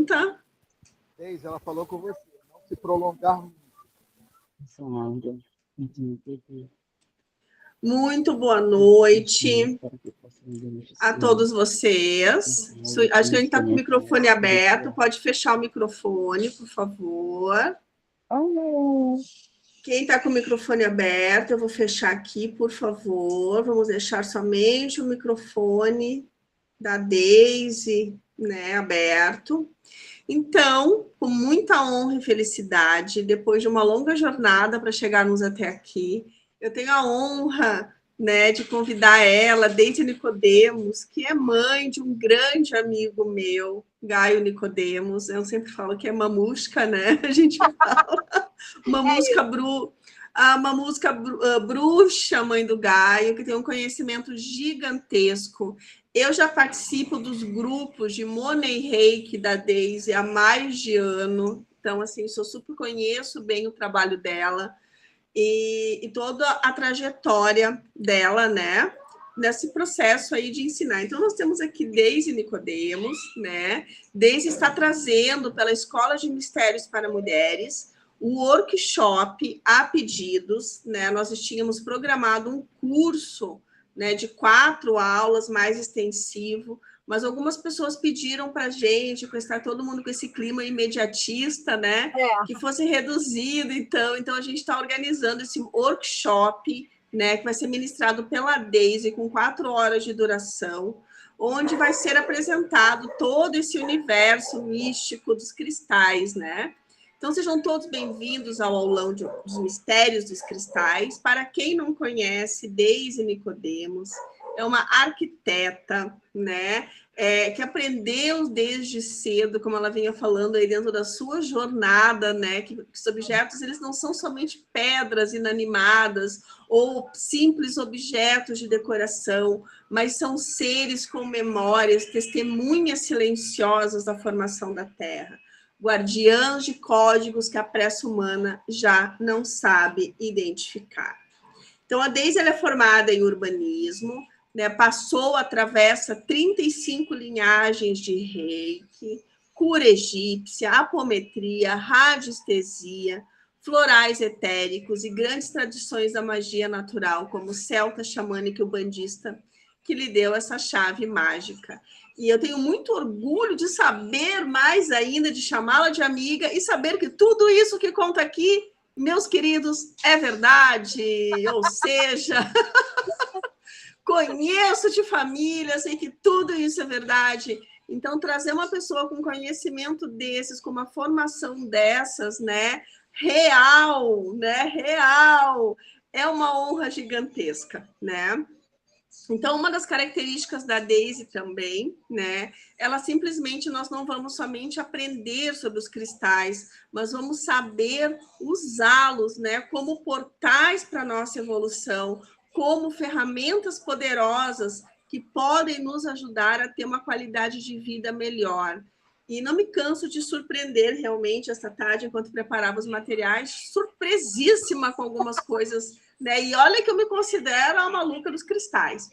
pergunta? Deise, ela falou com você, não se prolongar muito. Muito boa noite a todos vocês. Acho que a gente está com o microfone aberto. Pode fechar o microfone, por favor. Quem está com o microfone aberto, eu vou fechar aqui, por favor. Vamos deixar somente o microfone da Deise, né, aberto. Então, com muita honra e felicidade, depois de uma longa jornada para chegarmos até aqui, eu tenho a honra, né, de convidar ela, Deise Nicodemos, que é mãe de um grande amigo meu, Gaio Nicodemos. Eu sempre falo que é mamusca, né? A gente fala mamusca bruxa, mãe do Gaio, que tem um conhecimento gigantesco. Eu já participo dos grupos de Money Reiki da Deise há mais de ano. Então, assim, eu super conheço bem o trabalho dela e toda a trajetória dela, né? Nesse processo aí de ensinar. Então, nós temos aqui Deise Nicodemos, né? Deise está trazendo pela Escola de Mistérios para Mulheres o workshop a pedidos, né? Nós tínhamos programado um curso, né, de 4 aulas, mais extensivo, mas algumas pessoas pediram para a gente, para estar todo mundo com esse clima imediatista, né, que fosse reduzido, então a gente está organizando esse workshop, né, que vai ser ministrado pela Deise, com 4 horas de duração, onde vai ser apresentado todo esse universo místico dos cristais, né? Então, sejam todos bem-vindos ao aulão dos Mistérios dos Cristais. Para quem não conhece, Deise Nicodemos é uma arquiteta, né, que aprendeu desde cedo, como ela vinha falando aí dentro da sua jornada, né, que os objetos eles não são somente pedras inanimadas ou simples objetos de decoração, mas são seres com memórias, testemunhas silenciosas da formação da Terra. Guardiãs de códigos que a pressa humana já não sabe identificar. Então, a Deise ela é formada em urbanismo, né, atravessa 35 linhagens de reiki, cura egípcia, apometria, radiestesia, florais etéricos e grandes tradições da magia natural, como celta, xamânica e umbandista, que lhe deu essa chave mágica. E eu tenho muito orgulho de saber mais ainda, de chamá-la de amiga e saber que tudo isso que conta aqui, meus queridos, é verdade. Ou seja, conheço de família, sei que tudo isso é verdade. Então, trazer uma pessoa com conhecimento desses, com uma formação dessas, né, real, é uma honra gigantesca, né? Então, uma das características da Deise também, né? Ela simplesmente, nós não vamos somente aprender sobre os cristais, mas vamos saber usá-los, né? Como portais para a nossa evolução, como ferramentas poderosas que podem nos ajudar a ter uma qualidade de vida melhor. E não me canso de surpreender realmente esta tarde, enquanto preparava os materiais, surpresíssima com algumas coisas, né? E olha que eu me considero a maluca dos cristais.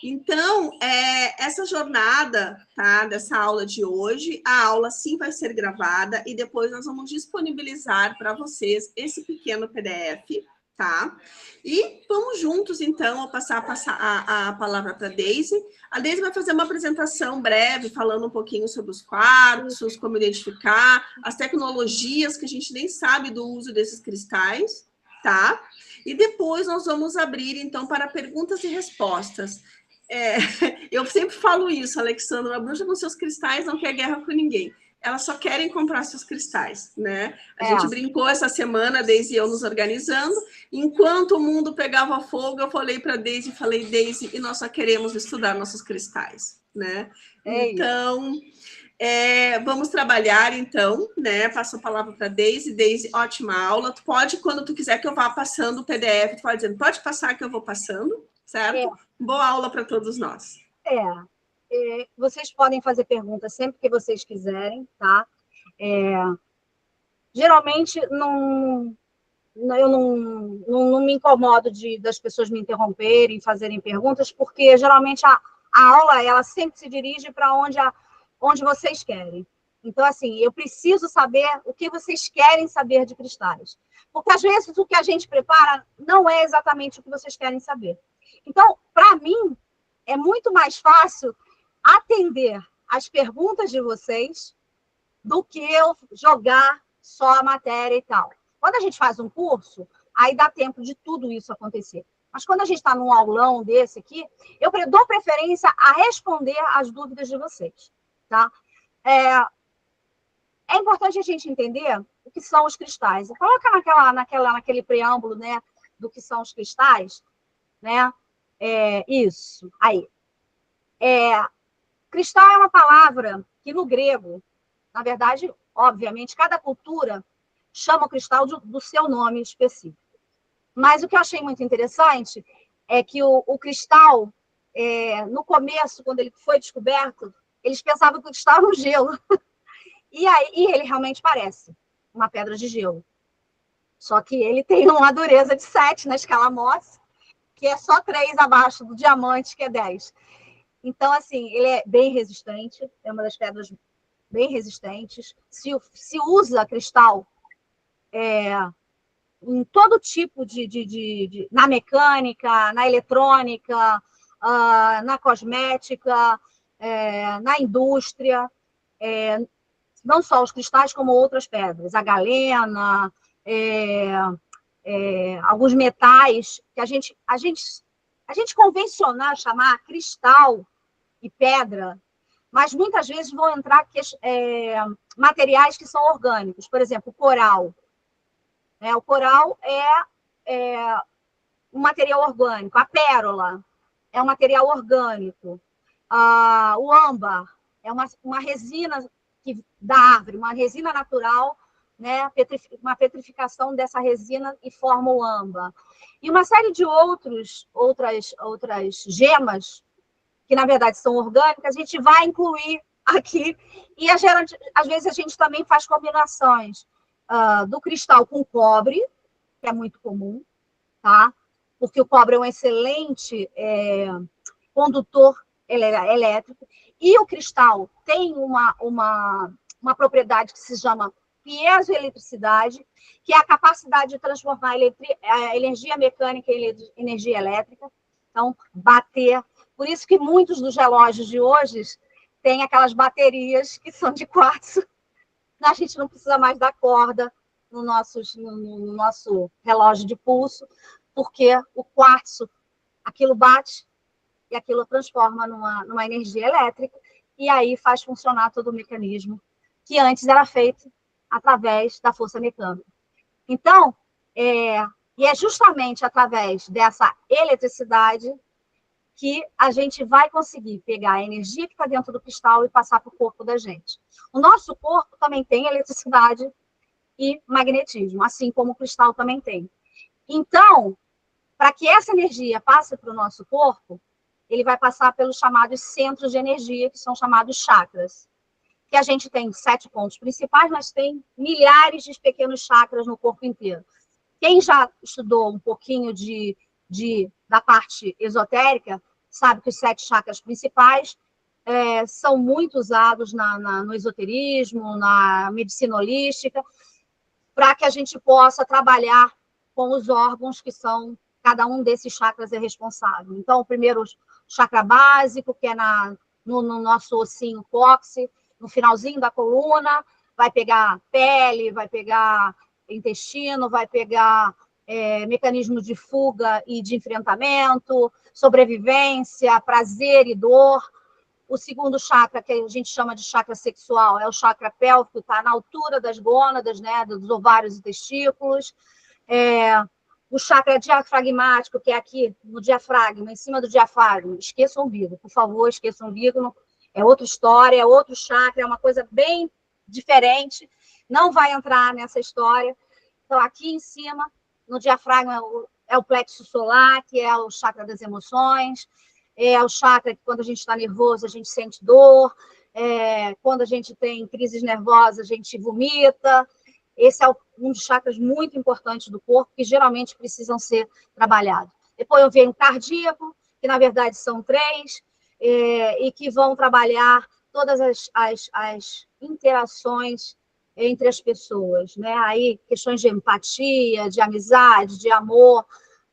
Então, essa jornada, tá, dessa aula de hoje, a aula sim vai ser gravada e depois nós vamos disponibilizar para vocês esse pequeno PDF, tá? E vamos juntos, então, a passar a palavra para a Deise. A Deise vai fazer uma apresentação breve, falando um pouquinho sobre os quartos, como identificar, as tecnologias que a gente nem sabe do uso desses cristais, tá? E depois nós vamos abrir, então, para perguntas e respostas. Eu sempre falo isso, Alexandra, a bruxa com seus cristais não quer guerra com ninguém. Elas só querem comprar seus cristais, né? A gente brincou essa semana, a Deise e eu nos organizando. Enquanto o mundo pegava fogo, eu falei para a Deise, Deise, e nós só queremos estudar nossos cristais, né? Então, vamos trabalhar, então, né? Passo a palavra para a Deise. Deise, ótima aula. Tu pode, quando tu quiser que eu vá passando o PDF, tu pode dizer, pode passar que eu vou passando, certo? Boa aula para todos nós. Vocês podem fazer perguntas sempre que vocês quiserem, tá? Geralmente, eu não me incomodo das pessoas me interromperem, fazerem perguntas, porque geralmente a aula ela sempre se dirige para onde vocês querem. Então, assim, eu preciso saber o que vocês querem saber de cristais. Porque, às vezes, o que a gente prepara não é exatamente o que vocês querem saber. Então, para mim, é muito mais fácil atender as perguntas de vocês do que eu jogar só a matéria e tal. Quando a gente faz um curso, aí dá tempo de tudo isso acontecer. Mas quando a gente está num aulão desse aqui, eu dou preferência a responder as dúvidas de vocês, tá? É importante a gente entender o que são os cristais. Coloca naquele preâmbulo, né, do que são os cristais, né? Isso, aí. Cristal é uma palavra que no grego, na verdade, obviamente, cada cultura chama o cristal do seu nome específico. Mas o que eu achei muito interessante é que o cristal, no começo, quando ele foi descoberto, eles pensavam que o cristal era um gelo. E ele realmente parece uma pedra de gelo. Só que ele tem uma dureza de 7 na escala Mohs, que é só 3 abaixo do diamante, que é 10. Então, assim, ele é bem resistente, é uma das pedras bem resistentes. Se usa cristal em todo tipo na mecânica, na eletrônica, na cosmética, na indústria, não só os cristais, como outras pedras, a galena, alguns metais que a gente convencional chamar cristal e pedra, mas muitas vezes vão entrar materiais que são orgânicos, por exemplo, o coral. O coral é um material orgânico, a pérola é um material orgânico, o âmbar é uma resina da árvore, uma resina natural, né? Uma petrificação dessa resina e forma o âmbar. E uma série de outras gemas, que na verdade são orgânicas, a gente vai incluir aqui. E às vezes a gente também faz combinações do cristal com cobre, que é muito comum, tá? Porque o cobre é um excelente condutor elétrico. E o cristal tem uma propriedade que se chama piezoeletricidade, que é a capacidade de transformar a energia mecânica em energia elétrica. Então, bater. Por isso que muitos dos relógios de hoje têm aquelas baterias que são de quartzo. A gente não precisa mais da corda no nosso relógio de pulso, porque o quartzo, aquilo bate e aquilo transforma numa energia elétrica, e aí faz funcionar todo o mecanismo que antes era feito através da força mecânica. Então, e é justamente através dessa eletricidade que a gente vai conseguir pegar a energia que está dentro do cristal e passar para o corpo da gente. O nosso corpo também tem eletricidade e magnetismo, assim como o cristal também tem. Então, para que essa energia passe para o nosso corpo, ele vai passar pelos chamados centros de energia, que são chamados chakras. Que a gente tem 7 pontos principais, mas tem milhares de pequenos chakras no corpo inteiro. Quem já estudou um pouquinho da parte esotérica, sabe que os 7 chakras principais são muito usados no esoterismo, na medicina holística, para que a gente possa trabalhar com os órgãos que são, cada um desses chakras é responsável. Então, o primeiro chakra básico, que é no nosso ossinho cóccix, no finalzinho da coluna, vai pegar pele, vai pegar intestino, vai pegar mecanismos de fuga e de enfrentamento, sobrevivência, prazer e dor. O segundo chakra, que a gente chama de chakra sexual, é o chakra pélvico, está na altura das gônadas, né, dos ovários e testículos. O chakra diafragmático, que é aqui no diafragma, em cima do diafragma. Esqueça o umbigo, por favor, esqueça o umbigo. É outra história, é outro chakra, é uma coisa bem diferente. Não vai entrar nessa história. Então, aqui em cima, no diafragma, é o plexo solar, que é o chakra das emoções. É o chakra que, quando a gente está nervoso, a gente sente dor. Quando a gente tem crises nervosas, a gente vomita. Esse é um dos chakras muito importantes do corpo, que geralmente precisam ser trabalhados. Depois vem o cardíaco, que na verdade são 3, e que vão trabalhar todas as interações entre as pessoas, né? Aí questões de empatia, de amizade, de amor,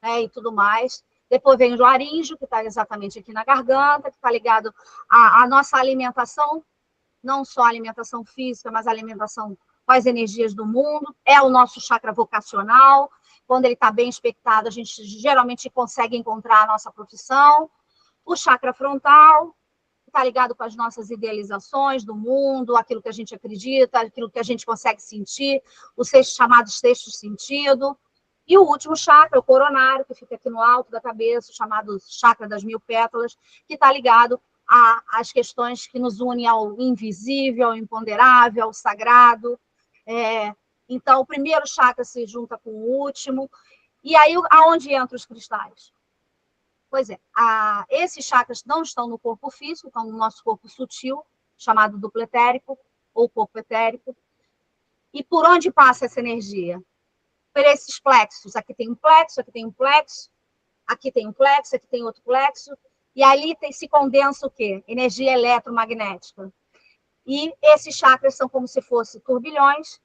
né? E tudo mais. Depois vem o laríngeo, que está exatamente aqui na garganta, que está ligado à nossa alimentação, não só a alimentação física, mas a alimentação com as energias do mundo. É o nosso chakra vocacional. Quando ele está bem expectado, a gente geralmente consegue encontrar a nossa profissão. O chakra frontal está ligado com as nossas idealizações do mundo, aquilo que a gente acredita, aquilo que a gente consegue sentir, os chamados sextos sentido. E o último chakra, o coronário, que fica aqui no alto da cabeça, chamado chakra das 1000 pétalas, que está ligado às questões que nos unem ao invisível, ao imponderável, ao sagrado. Então, o primeiro chakra se junta com o último. E aí, aonde entram os cristais? Pois é, esses chakras não estão no corpo físico, estão no nosso corpo sutil, chamado duplo etérico, ou corpo etérico. E por onde passa essa energia? Por esses plexos. Aqui tem um plexo, aqui tem um plexo, aqui tem um plexo, aqui tem outro plexo. E ali se condensa o quê? Energia eletromagnética. E esses chakras são como se fossem turbilhões,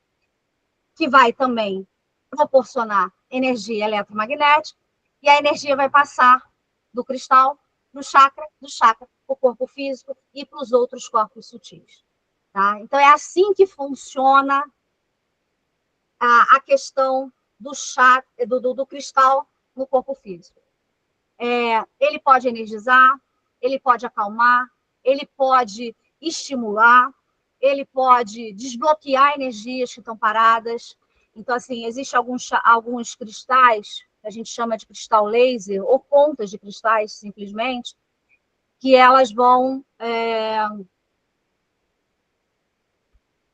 que vai também proporcionar energia eletromagnética, e a energia vai passar do cristal, do chakra para o corpo físico e para os outros corpos sutis. Tá? Então, é assim que funciona a questão do chakra, do cristal no corpo físico. Ele pode energizar, ele pode acalmar, ele pode estimular, ele pode desbloquear energias que estão paradas. Então, assim, existem alguns cristais, que a gente chama de cristal laser, ou pontas de cristais, simplesmente, que elas vão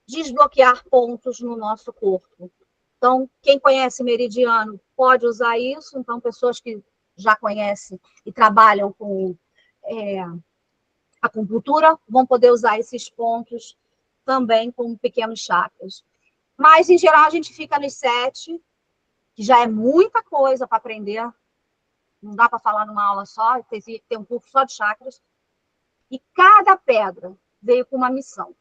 desbloquear pontos no nosso corpo. Então, quem conhece meridiano pode usar isso. Então, pessoas que já conhecem e trabalham com acupuntura vão poder usar esses pontos também como pequenos chakras. Mas, em geral, a gente fica nos 7, que já é muita coisa para aprender. Não dá para falar numa aula só, tem um curso só de chakras. E cada pedra veio com uma missão.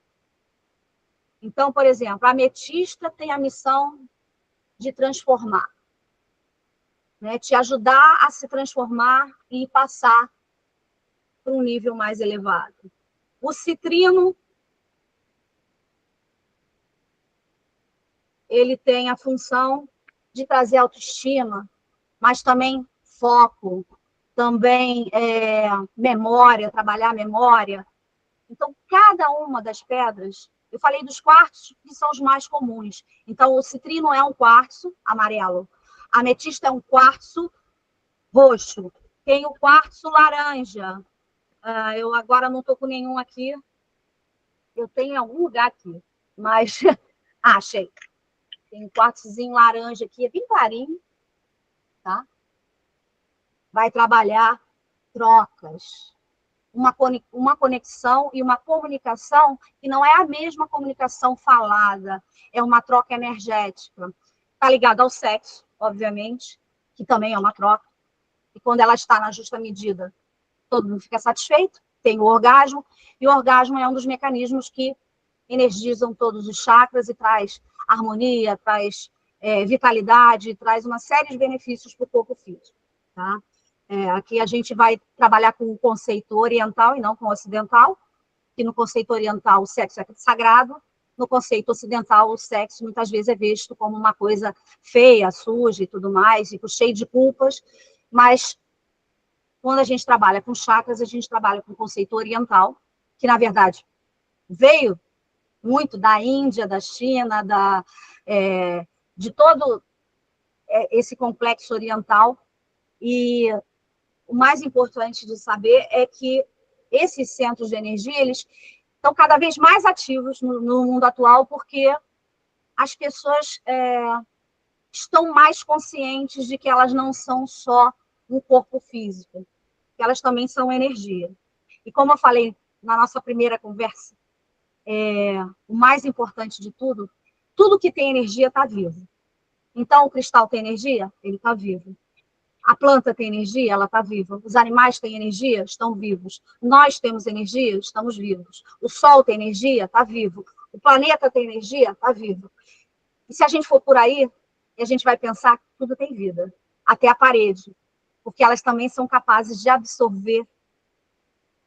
Então, por exemplo, a ametista tem a missão de transformar, né? Te ajudar a se transformar e passar para um nível mais elevado. O citrino, ele tem a função de trazer autoestima, mas também foco, também memória, trabalhar a memória. Então, cada uma das pedras, eu falei dos quartzos, que são os mais comuns. Então, o citrino é um quartzo amarelo, a ametista é um quartzo roxo, tem o quartzo laranja. Eu agora não estou com nenhum aqui, eu tenho em algum lugar aqui, mas achei. Tem um quartzozinho laranja aqui, é bem clarinho, tá? Vai trabalhar trocas, uma conexão e uma comunicação que não é a mesma comunicação falada, é uma troca energética. Está ligado ao sexo, obviamente, que também é uma troca. E quando ela está na justa medida, todo mundo fica satisfeito, tem o orgasmo, e o orgasmo é um dos mecanismos que energizam todos os chakras e traz harmonia, traz vitalidade, traz uma série de benefícios para o corpo físico. Tá? Aqui a gente vai trabalhar com o conceito oriental e não com o ocidental, que no conceito oriental o sexo é sagrado, no conceito ocidental o sexo muitas vezes é visto como uma coisa feia, suja e tudo mais, e cheio de culpas, mas quando a gente trabalha com chakras, a gente trabalha com o conceito oriental, que na verdade veio muito da Índia, da China, de todo esse complexo oriental, e o mais importante de saber é que esses centros de energia, eles estão cada vez mais ativos no mundo atual, porque as pessoas estão mais conscientes de que elas não são só um corpo físico, que elas também são energia. E como eu falei na nossa primeira conversa, o mais importante de tudo, tudo que tem energia está vivo. Então, o cristal tem energia? Ele está vivo. A planta tem energia, ela está viva. Os animais têm energia, estão vivos. Nós temos energia, estamos vivos. O Sol tem energia, está vivo. O planeta tem energia, está vivo. E se a gente for por aí, a gente vai pensar que tudo tem vida, até a parede, porque elas também são capazes de absorver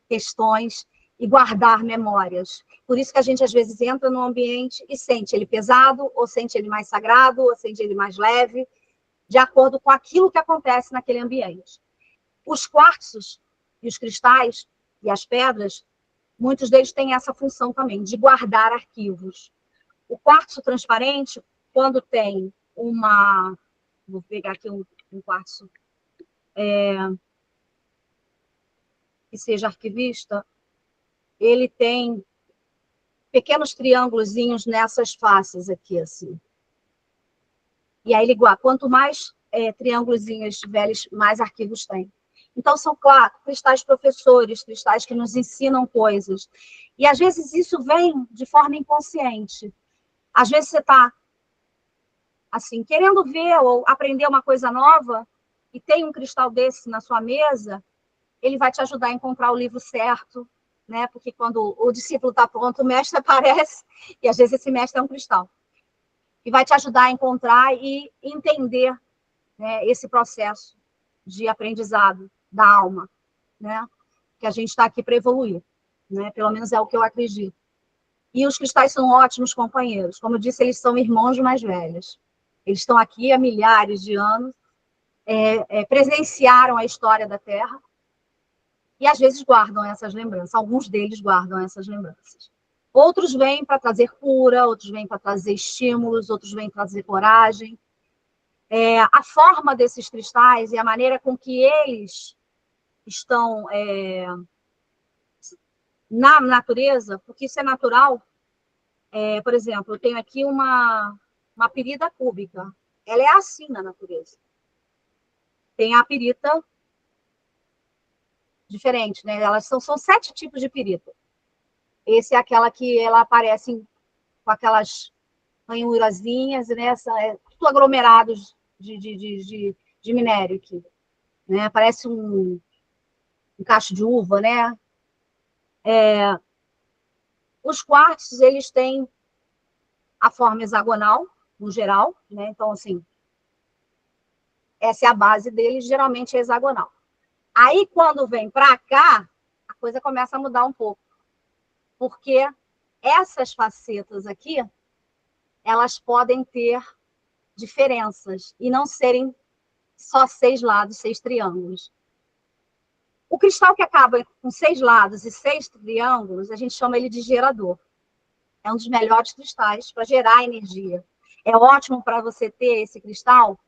questões e guardar memórias. Por isso que a gente, às vezes, entra no ambiente e sente ele pesado, ou sente ele mais sagrado, ou sente ele mais leve, de acordo com aquilo que acontece naquele ambiente. Os quartzos e os cristais e as pedras, muitos deles têm essa função também, de guardar arquivos. O quartzo transparente, quando tem uma... Vou pegar aqui um quartzo que seja arquivista, ele tem pequenos triângulozinhos nessas faces aqui, assim. E aí ele guarda. Quanto mais triângulozinhos velhos, mais arquivos tem. Então, são, claro, cristais professores, cristais que nos ensinam coisas. E, às vezes, isso vem de forma inconsciente. Às vezes, você está, assim, querendo ver ou aprender uma coisa nova, e tem um cristal desse na sua mesa, ele vai te ajudar a encontrar o livro certo, né? Porque quando o discípulo está pronto, o mestre aparece, e, às vezes, esse mestre é um cristal. E vai te ajudar a encontrar e entender, né, esse processo de aprendizado da alma, né? Que a gente está aqui para evoluir, né? Pelo menos é o que eu acredito. E os cristais são ótimos companheiros. Como eu disse, eles são irmãos mais velhos. Eles estão aqui há milhares de anos, presenciaram a história da Terra e, às vezes, guardam essas lembranças. Alguns deles guardam essas lembranças. Outros vêm para trazer cura, outros vêm para trazer estímulos, outros vêm para trazer coragem. A forma desses cristais e a maneira com que eles estão na natureza, porque isso é natural. Por exemplo, eu tenho aqui uma pirita cúbica. Ela é assim na natureza. Tem a pirita diferente, né? Elas são 7 tipos de pirita. Esse é aquela que ela aparece com aquelas ranhurazinhas, né? Tudo aglomerados de minério aqui, né? Parece um cacho de uva, né? Os quartzos, eles têm a forma hexagonal, no geral, né? Então, assim, essa é a base deles, geralmente é hexagonal. Aí, quando vem para cá, a coisa começa a mudar um pouco, porque essas facetas aqui, elas podem ter diferenças e não serem só 6 lados, 6 triângulos. O cristal que acaba com 6 lados e 6 triângulos, a gente chama ele de gerador. É um dos melhores cristais para gerar energia. É ótimo para você ter esse cristal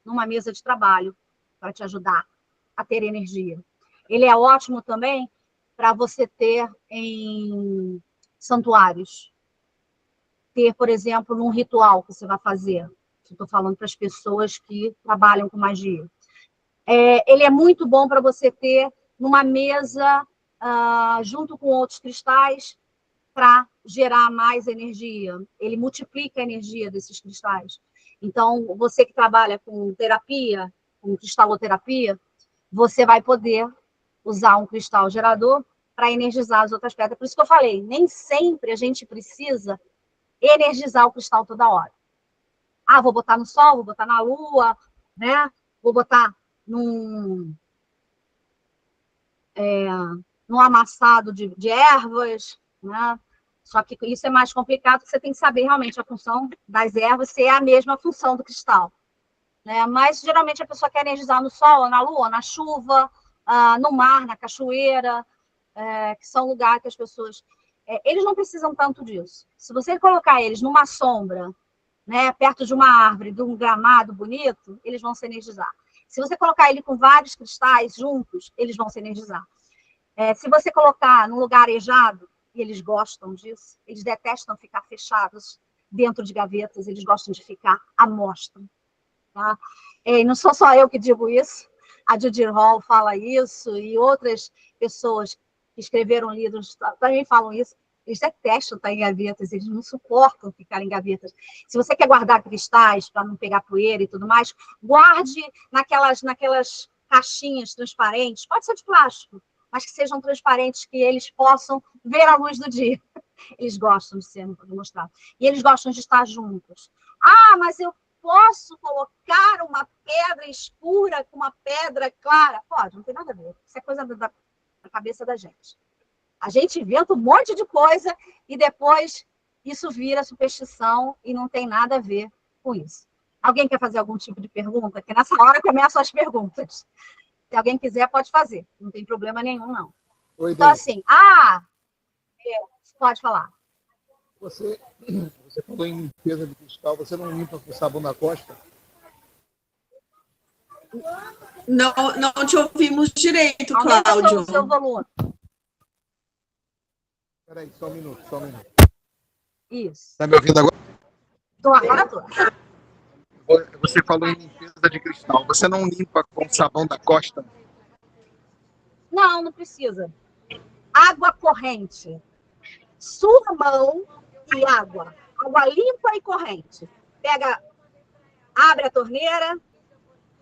numa mesa de trabalho, para te ajudar a ter energia. Ele é ótimo também para você ter em santuários. Ter, por exemplo, num ritual que você vai fazer. Estou falando para as pessoas que trabalham com magia. Ele é muito bom para você ter numa mesa, junto com outros cristais, para gerar mais energia. Ele multiplica a energia desses cristais. Então, você que trabalha com terapia, com cristaloterapia, você vai poder usar um cristal gerador para energizar as outras pedras. Por isso que eu falei, nem sempre a gente precisa energizar o cristal toda hora. Vou botar no sol, vou botar na lua, né? Vou botar num amassado de ervas, né? Só que isso é mais complicado, porque você tem que saber realmente a função das ervas, se é a mesma função do cristal, né? Mas, geralmente, a pessoa quer energizar no sol, na lua, na chuva, no mar, na cachoeira, que são lugares que as pessoas... eles não precisam tanto disso. Se você colocar eles numa sombra, né, perto de uma árvore, de um gramado bonito, eles vão se energizar. Se você colocar ele com vários cristais juntos, eles vão se energizar. Se você colocar num lugar arejado, e eles gostam disso, eles detestam ficar fechados dentro de gavetas, eles gostam de ficar à mostra. Tá? E não sou só eu que digo isso, a Judy Hall fala isso, e outras pessoas que escreveram livros também falam isso. Eles detestam estar em gavetas, eles não suportam ficar em gavetas. Se você quer guardar cristais para não pegar poeira e tudo mais, guarde naquelas caixinhas transparentes, pode ser de plástico, mas que sejam transparentes, que eles possam ver a luz do dia. Eles gostam de ser mostrados. E eles gostam de estar juntos. Ah, mas eu posso colocar uma pedra escura com uma pedra clara? Pode, não tem nada a ver. Isso é coisa da cabeça da gente. A gente inventa um monte de coisa e depois isso vira superstição e não tem nada a ver com isso. Alguém quer fazer algum tipo de pergunta? Porque nessa hora começam as perguntas. Se alguém quiser, pode fazer. Não tem problema nenhum, não. Oi, então, assim, pode falar. Você falou em limpeza de cristal, você não limpa com sabão na costa? Não te ouvimos direito, Aumenta Cláudio. o seu volume. Espera aí, só um minuto. Isso. Está me ouvindo agora? Agora tô. Você falou em limpeza de cristal. Você não limpa com sabão da costa? Não precisa. Água corrente. Sua mão e água. Água limpa e corrente. Abre a torneira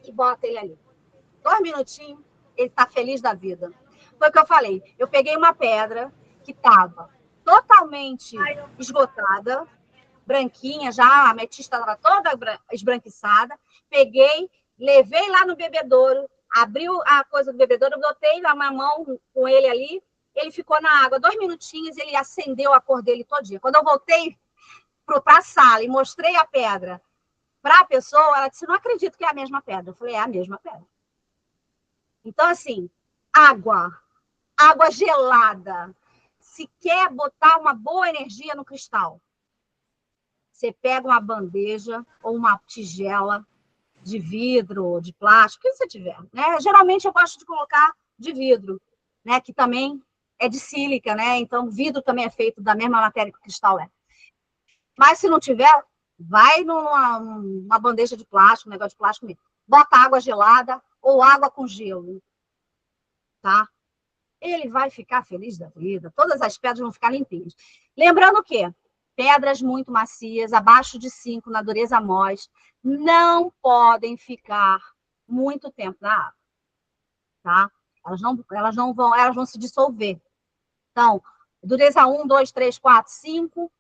e bota ele ali. 2 minutinhos, ele está feliz da vida. Foi o que eu falei. Eu peguei uma pedra que estava totalmente esgotada, branquinha já, a ametista estava toda esbranquiçada. Peguei, levei lá no bebedouro, abriu a coisa do bebedouro, botei na minha mão com ele ali, ele ficou na água. 2 minutinhos, ele acendeu a cor dele todinha. Quando eu voltei para a sala e mostrei a pedra para a pessoa, ela disse, não acredito que é a mesma pedra. Eu falei, é a mesma pedra. Então, assim, água gelada. Se quer botar uma boa energia no cristal, você pega uma bandeja ou uma tigela de vidro ou de plástico, o que você tiver, né? Geralmente eu gosto de colocar de vidro, né? Que também é de sílica, né? Então, vidro também é feito da mesma matéria que o cristal é. Mas se não tiver, vai numa bandeja de plástico, um negócio de plástico mesmo. Bota água gelada ou água com gelo, tá? Ele vai ficar feliz da vida. Todas as pedras vão ficar limpinhas. Lembrando que pedras muito macias, abaixo de 5, na dureza MOS, não podem ficar muito tempo na água, tá? Elas vão se dissolver. Então, dureza 1, 2, 3, 4, 5,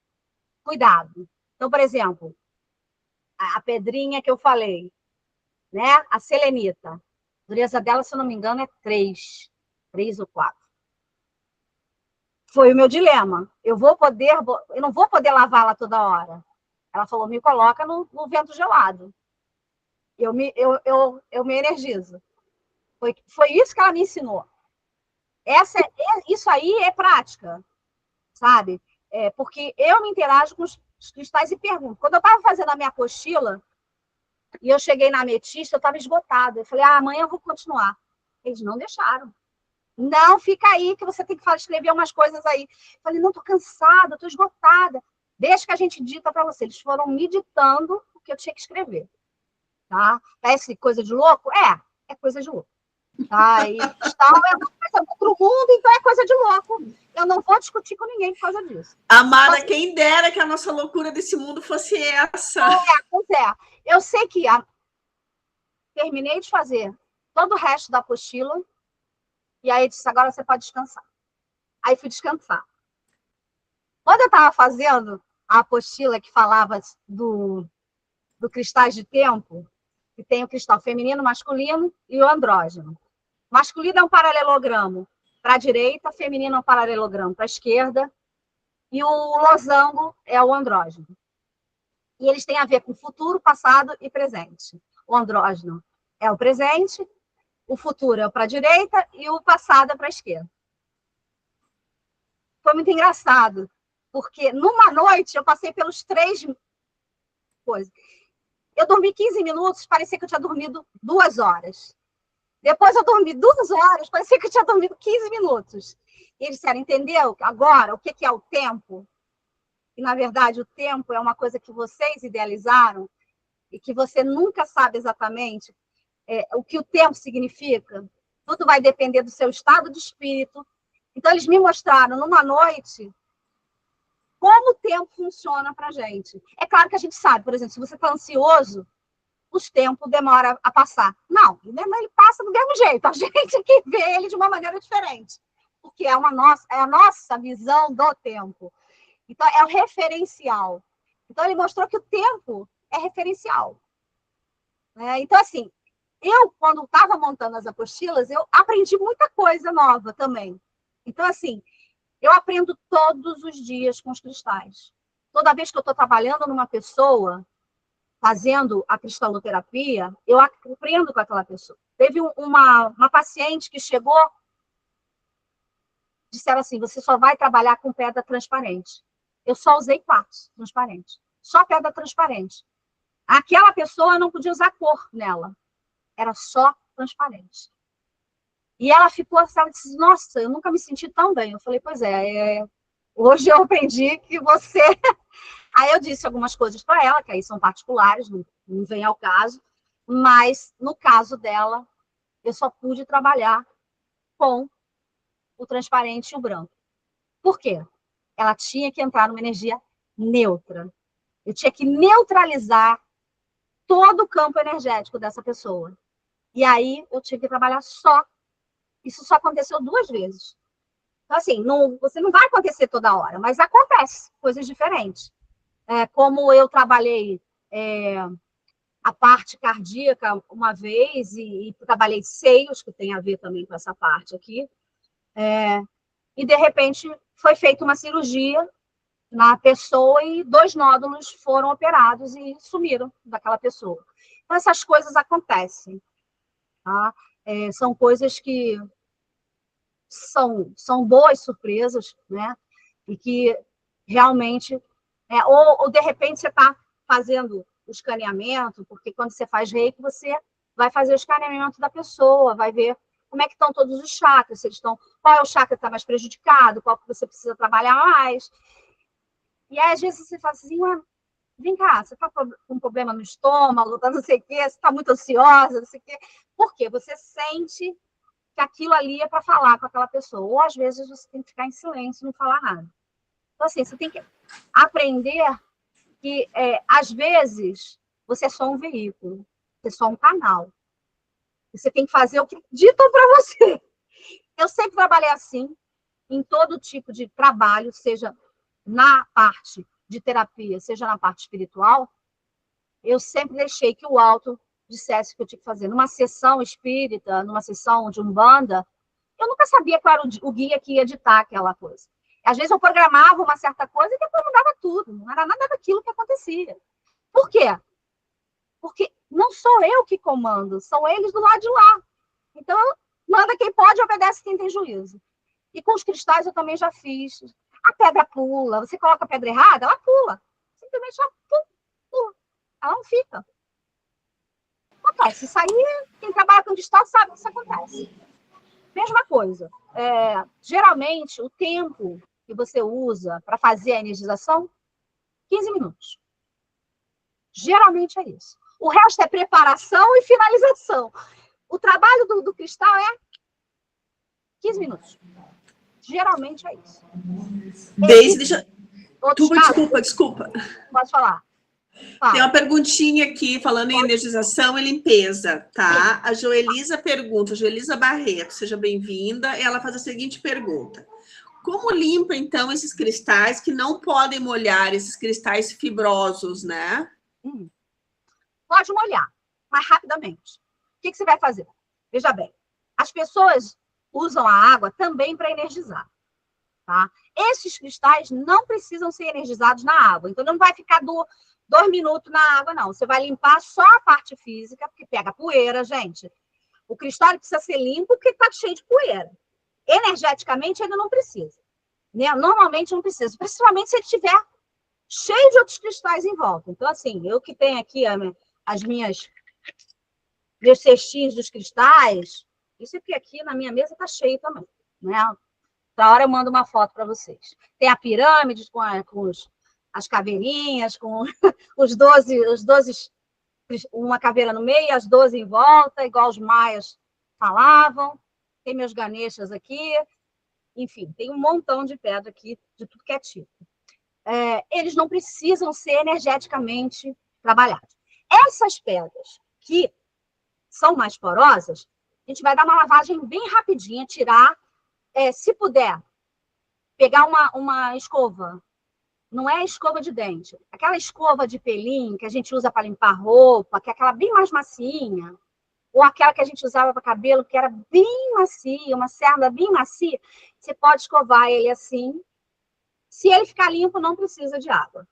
cuidado. Então, por exemplo, a pedrinha que eu falei, né? A selenita. A dureza dela, se eu não me engano, é 3 ou 4. Foi o meu dilema. Eu não vou poder lavá-la toda hora. Ela falou, me coloca no vento gelado. Eu me energizo. Foi isso que ela me ensinou. Isso aí é prática, sabe? Porque eu me interajo com os cristais e pergunto. Quando eu estava fazendo a minha apostila, e eu cheguei na ametista, eu estava esgotada. Eu falei, amanhã eu vou continuar. Eles não deixaram. Não, fica aí, que você tem que escrever umas coisas aí. Eu falei, não, estou cansada, estou esgotada. Deixa que a gente dita para você. Eles foram me ditando o que eu tinha que escrever. Tá? Parece coisa de louco? É coisa de louco. Tá? E cristal é uma coisa do outro mundo, então é coisa de louco. Eu não vou discutir com ninguém por causa disso. Amada, quem dera que a nossa loucura desse mundo fosse essa. Pois é. Eu sei que terminei de fazer todo o resto da apostila, e aí disse, agora você pode descansar. Aí fui descansar. Quando eu estava fazendo a apostila que falava do cristais de tempo, que tem o cristal feminino, masculino e o andrógeno. Masculino é um paralelogramo para a direita, feminino é um paralelogramo para a esquerda, e o losango é o andrógeno. E eles têm a ver com futuro, passado e presente. O andrógeno é o presente, o futuro é para a direita e o passado é para a esquerda. Foi muito engraçado, porque numa noite eu passei pelos 3 coisas. Eu dormi 15 minutos, parecia que eu tinha dormido 2 horas. Depois eu dormi 2 horas, parecia que eu tinha dormido 15 minutos. E eles disseram, entendeu? Agora, o que é o tempo? E, na verdade, o tempo é uma coisa que vocês idealizaram e que você nunca sabe exatamente o que o tempo significa. Tudo vai depender do seu estado de espírito. Então, eles me mostraram, numa noite, como o tempo funciona para a gente. É claro que a gente sabe, por exemplo, se você está ansioso, os tempos demoram a passar. Não, ele passa do mesmo jeito. A gente que vê ele de uma maneira diferente. Porque é a nossa visão do tempo. Então, é o referencial. Então, ele mostrou que o tempo é referencial. Então, assim, eu, quando estava montando as apostilas, eu aprendi muita coisa nova também. Então, assim, eu aprendo todos os dias com os cristais. Toda vez que eu estou trabalhando numa pessoa, fazendo a cristaloterapia, eu aprendo com aquela pessoa. Teve uma paciente que chegou, disseram assim, você só vai trabalhar com pedra transparente. Eu só usei quartzo transparente. Só pedra transparente. Aquela pessoa não podia usar cor nela. Era só transparente. E ela ficou assim, ela disse, nossa, eu nunca me senti tão bem. Eu falei, pois hoje eu aprendi que você... Aí eu disse algumas coisas para ela, que aí são particulares, não vem ao caso, mas no caso dela, eu só pude trabalhar com o transparente e o branco. Por quê? Ela tinha que entrar numa energia neutra. Eu tinha que neutralizar todo o campo energético dessa pessoa. E aí eu tive que trabalhar só. Isso só aconteceu 2 vezes. Então, assim, você não vai acontecer toda hora, mas acontece coisas diferentes. Como eu trabalhei a parte cardíaca uma vez e trabalhei seios, que tem a ver também com essa parte aqui, e de repente foi feita uma cirurgia na pessoa e 2 nódulos foram operados e sumiram daquela pessoa. Então, essas coisas acontecem. Tá? São coisas que são boas surpresas, né? E que realmente... ou de repente você está fazendo o escaneamento, porque quando você faz reiki, você vai fazer o escaneamento da pessoa, vai ver como é que estão todos os chakras, se eles estão, qual é o chakra que está mais prejudicado, qual que você precisa trabalhar mais. E aí, às vezes, você fala assim, vem cá, você está com um problema no estômago, tá não sei o quê, você está muito ansiosa, não sei o quê. Por quê? Você sente que aquilo ali é para falar com aquela pessoa. Ou, às vezes, você tem que ficar em silêncio e não falar nada. Então, assim, você tem que aprender que, às vezes, você é só um veículo, você é só um canal. Você tem que fazer o que ditam para você. Eu sempre trabalhei assim, em todo tipo de trabalho, seja na parte de terapia, seja na parte espiritual, eu sempre deixei que o alto dissesse o que eu tinha que fazer. Numa sessão espírita, numa sessão de umbanda, eu nunca sabia qual era o guia que ia editar aquela coisa. Às vezes eu programava uma certa coisa e depois mudava tudo. Não era nada daquilo que acontecia. Por quê? Porque não sou eu que comando, são eles do lado de lá. Então, manda quem pode, obedece quem tem juízo. E com os cristais eu também já fiz. A pedra pula. Você coloca a pedra errada, ela pula. Simplesmente ela pula. Ela não fica. Acontece. Isso aí, quem trabalha com cristal sabe que isso acontece. Mesma coisa. Geralmente, o tempo que você usa para fazer a energização, 15 minutos. Geralmente é isso. O resto é preparação e finalização. O trabalho do cristal é 15 minutos. Geralmente é isso. Desculpa. Pode falar. Tem uma perguntinha aqui, falando em energização e limpeza, tá? A Joelisa pergunta, Joelisa Barreto, seja bem-vinda. Ela faz a seguinte pergunta. Como limpa, então, esses cristais que não podem molhar, esses cristais fibrosos, né? Pode molhar, mas rapidamente. O que você vai fazer? Veja bem, as pessoas usam a água também para energizar, tá? Esses cristais não precisam ser energizados na água, então não vai ficar 2 minutos na água, não. Você vai limpar só a parte física, porque pega poeira, gente. O cristal precisa ser limpo porque está cheio de poeira. Energeticamente, ele não precisa. Né? Normalmente não precisa, principalmente se ele estiver cheio de outros cristais em volta. Então, assim, eu que tenho aqui meus cestinhos dos cristais, isso aqui na minha mesa está cheio também. Né? Da hora eu mando uma foto para vocês. Tem a pirâmide com as caveirinhas, com os 12, uma caveira no meio, as 12 em volta, igual os maias falavam. Tem meus ganechas aqui. Enfim, tem um montão de pedra aqui, de tudo que é tipo. eles não precisam ser energeticamente trabalhados. Essas pedras que são mais porosas, a gente vai dar uma lavagem bem rapidinha, tirar, se puder, pegar uma escova, não é escova de dente, aquela escova de pelinho que a gente usa para limpar roupa, que é aquela bem mais macinha, ou aquela que a gente usava para cabelo, que era bem macia, uma cerda bem macia, você pode escovar ele assim. Se ele ficar limpo, não precisa de água.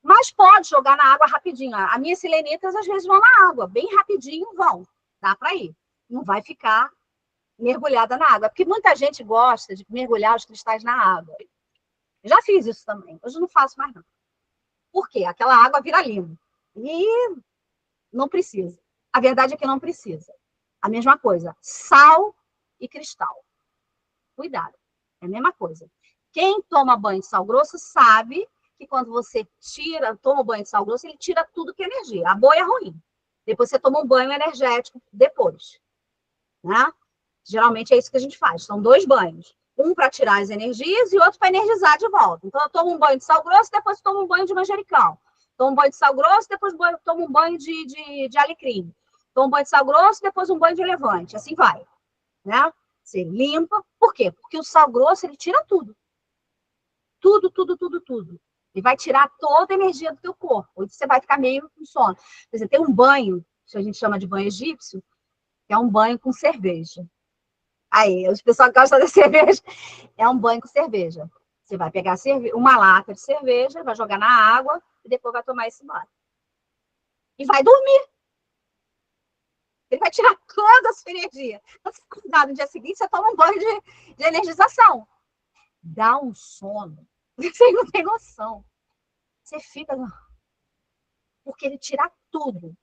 Mas pode jogar na água rapidinho. As minhas selenitas, às vezes, vão na água. Bem rapidinho vão. Dá para ir. Não vai ficar mergulhada na água. Porque muita gente gosta de mergulhar os cristais na água. Eu já fiz isso também. Hoje não faço mais, não. Por quê? Aquela água vira limo. E não precisa. A verdade é que não precisa. A mesma coisa. Sal e cristal. Cuidado. É a mesma coisa. Quem toma banho de sal grosso sabe que quando você toma o banho de sal grosso, ele tira tudo que é energia. A boia é ruim. Depois você toma um banho energético depois. Né? Geralmente é isso que a gente faz. São 2 banhos. Um para tirar as energias e outro para energizar de volta. Então, eu tomo um banho de sal grosso, depois tomo um banho de manjericão. Tomo um banho de sal grosso, depois tomo um banho de alecrim. Tomo um banho de sal grosso, depois um banho de levante. Assim vai. Né? Você limpa. Por quê? Porque o sal grosso, ele tira tudo. Tudo, tudo, tudo, tudo. Ele vai tirar toda a energia do teu corpo. E você vai ficar meio com sono. Por exemplo, tem um banho, que a gente chama de banho egípcio, que é um banho com cerveja. Aí, os pessoal que gostam de cerveja, é um banho com cerveja. Você vai pegar uma lata de cerveja, vai jogar na água e depois vai tomar esse banho. E vai dormir. Ele vai tirar toda a sua energia. Quando você acordar no dia seguinte, você toma um banho de energização. Dá um sono. Você não tem noção. Você fica... Porque ele tira tudo.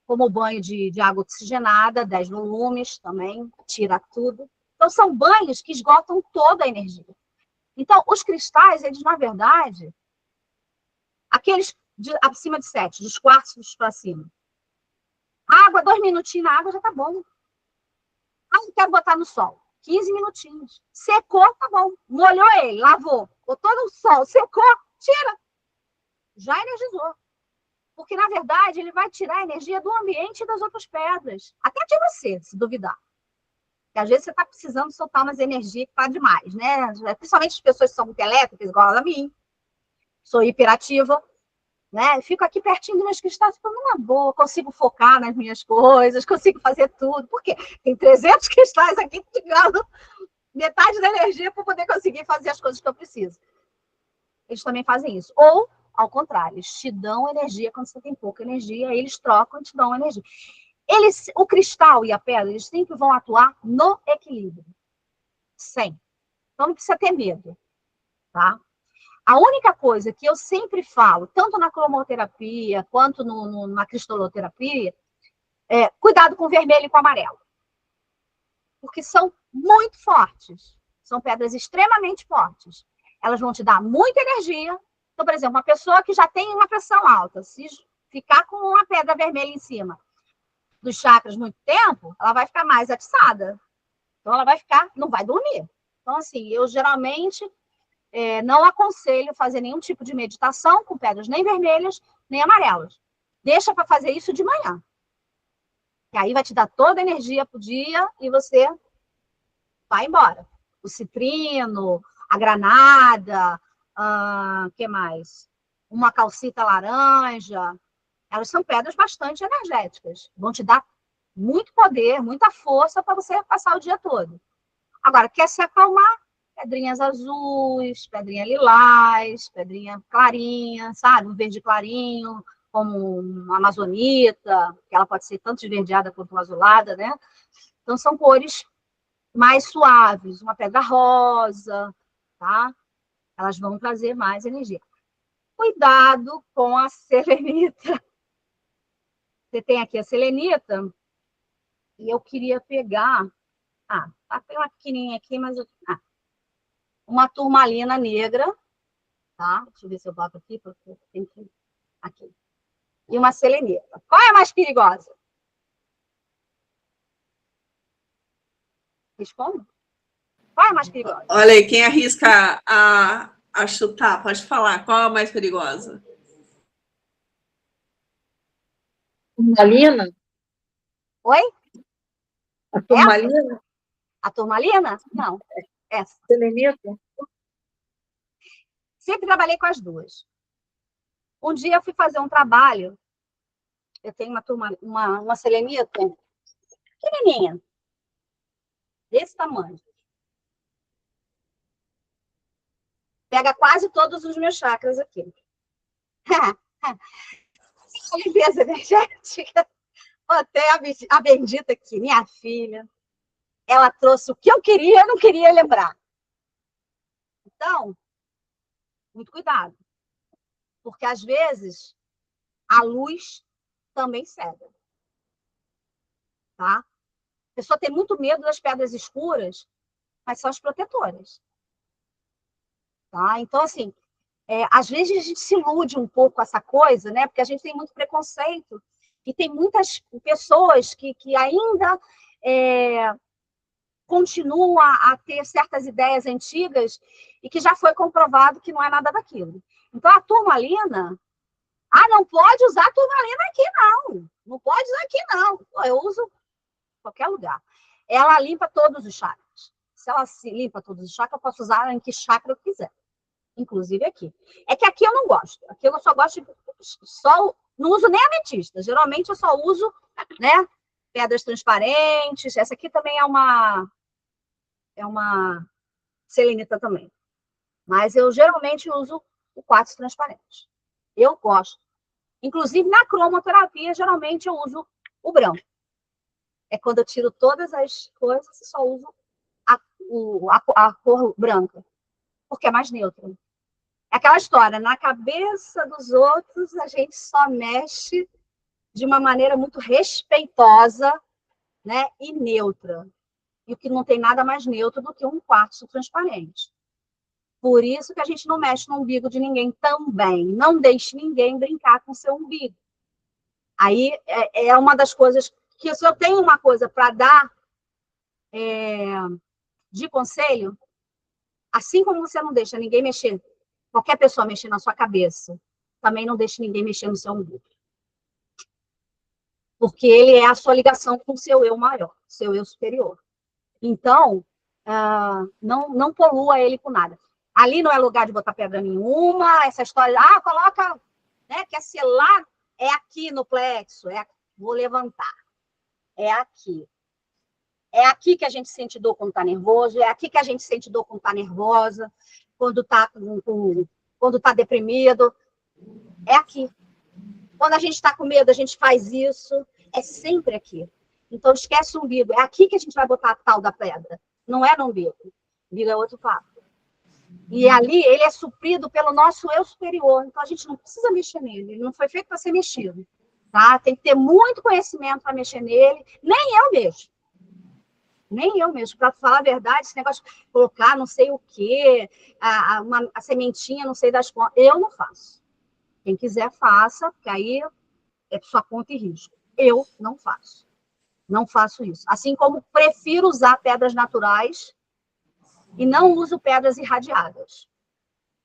Como o banho de água oxigenada, 10 volumes também, tira tudo. Então, são banhos que esgotam toda a energia. Então, os cristais, eles, na verdade, aqueles acima de 7, dos quartos para cima. Água, 2 minutinhos na água já tá bom. Ah, eu quero botar no sol. 15 minutinhos. Secou, tá bom. Molhou ele, lavou. Botou no sol, secou, tira. Já energizou. Porque, na verdade, ele vai tirar a energia do ambiente e das outras pedras. Até de você, se duvidar. Porque, às vezes, você está precisando soltar umas energias que tá demais, né? Principalmente as pessoas que são muito elétricas, igual a mim. Sou hiperativa, né? Fico aqui pertinho dos meus cristais, fico numa boa, consigo focar nas minhas coisas, consigo fazer tudo. Por quê? Tem 300 cristais aqui tirando metade da energia para poder conseguir fazer as coisas que eu preciso. Eles também fazem isso. Ou, ao contrário, eles te dão energia quando você tem pouca energia, eles trocam e te dão energia. O cristal e a pedra, eles sempre vão atuar no equilíbrio. Sempre. Então, não precisa ter medo. Tá? A única coisa que eu sempre falo, tanto na cromoterapia quanto na cristaloterapia, é cuidado com o vermelho e com o amarelo. Porque são muito fortes. São pedras extremamente fortes. Elas vão te dar muita energia. Então, por exemplo, uma pessoa que já tem uma pressão alta, se ficar com uma pedra vermelha em cima dos chakras muito tempo, ela vai ficar mais atiçada. Então, ela vai ficar, não vai dormir. Então, assim, eu geralmente não aconselho fazer nenhum tipo de meditação com pedras nem vermelhas, nem amarelas. Deixa para fazer isso de manhã. Que aí vai te dar toda a energia para o dia e você vai embora. O citrino, a granada, que mais? Uma calcita laranja. Elas são pedras bastante energéticas. Vão te dar muito poder, muita força para você passar o dia todo. Agora, quer se acalmar? Pedrinhas azuis, pedrinha lilás, pedrinha clarinha, sabe? Um verde clarinho, como uma amazonita, que ela pode ser tanto esverdeada quanto azulada, né? Então, são cores mais suaves. Uma pedra rosa, tá? Elas vão trazer mais energia. Cuidado com a selenita. Você tem aqui a selenita, e eu queria pegar... tem uma pequenininha aqui, mas... uma turmalina negra, tá? Deixa eu ver se eu boto aqui, porque tem que... Aqui. E uma selenita. Qual é a mais perigosa? Responda. Qual é a mais perigosa? Olha aí, quem arrisca A chutar, pode falar. Qual é a mais perigosa? Turmalina? Oi? A turmalina? A turmalina? Não. Essa. Selenita? Sempre trabalhei com as duas. Um dia eu fui fazer um trabalho. Eu tenho uma selenita pequenininha, desse tamanho. Pega quase todos os meus chakras aqui. Limpeza energética. Até a bendita aqui, minha filha. Ela trouxe o que eu queria, eu não queria lembrar. Então, muito cuidado. Porque, às vezes, a luz também cega. Tá? A pessoa tem muito medo das pedras escuras, mas são as protetoras. Tá? Então, assim, às vezes a gente se ilude um pouco com essa coisa, né? Porque a gente tem muito preconceito. E tem muitas pessoas que ainda continuam a ter certas ideias antigas e que já foi comprovado que não é nada daquilo. Então, a turmalina... não pode usar turmalina aqui, não. Não pode usar aqui, não. Eu uso em qualquer lugar. Ela limpa todos os chakras. Se ela se limpa todos os chakras, eu posso usar em que chakra eu quiser. Inclusive aqui. É que aqui eu não gosto. Aqui eu só gosto de... não uso nem ametista. Geralmente eu só uso, né, pedras transparentes. Essa aqui também é uma selenita também. Mas eu geralmente uso o quartzo transparente. Eu gosto. Inclusive, na cromoterapia, geralmente eu uso o branco. É quando eu tiro todas as coisas e só uso a cor branca. Porque é mais neutra. É aquela história, na cabeça dos outros, a gente só mexe de uma maneira muito respeitosa, né, e neutra. E o que não tem nada mais neutro do que um quartzo transparente. Por isso que a gente não mexe no umbigo de ninguém também. Não deixe ninguém brincar com seu umbigo. Aí é uma das coisas que, se eu tenho uma coisa para dar de conselho, assim como você não deixa ninguém mexer, qualquer pessoa mexer na sua cabeça, também não deixe ninguém mexer no seu umbigo. Porque ele é a sua ligação com o seu eu maior, seu eu superior. Então, não polua ele com nada. Ali não é lugar de botar pedra nenhuma, essa história, coloca, né, quer selar, é aqui no plexo, vou levantar. É aqui. É aqui que a gente sente dor quando está nervoso, é aqui que a gente sente dor quando está nervosa, quando está deprimido. É aqui. Quando a gente está com medo, a gente faz isso. É sempre aqui. Então, esquece o umbigo. É aqui que a gente vai botar a tal da pedra. Não é no umbigo. O umbigo é outro papo. E ali, ele é suprido pelo nosso eu superior. Então, a gente não precisa mexer nele. Ele não foi feito para ser mexido. Tá? Tem que ter muito conhecimento para mexer nele. Nem eu mesmo. Nem eu mesmo. Para falar a verdade, esse negócio de colocar não sei o quê, a sementinha, não sei das quantas, eu não faço. Quem quiser, faça, porque aí é por sua conta e risco. Eu não faço. Não faço isso. Assim como prefiro usar pedras naturais e não uso pedras irradiadas.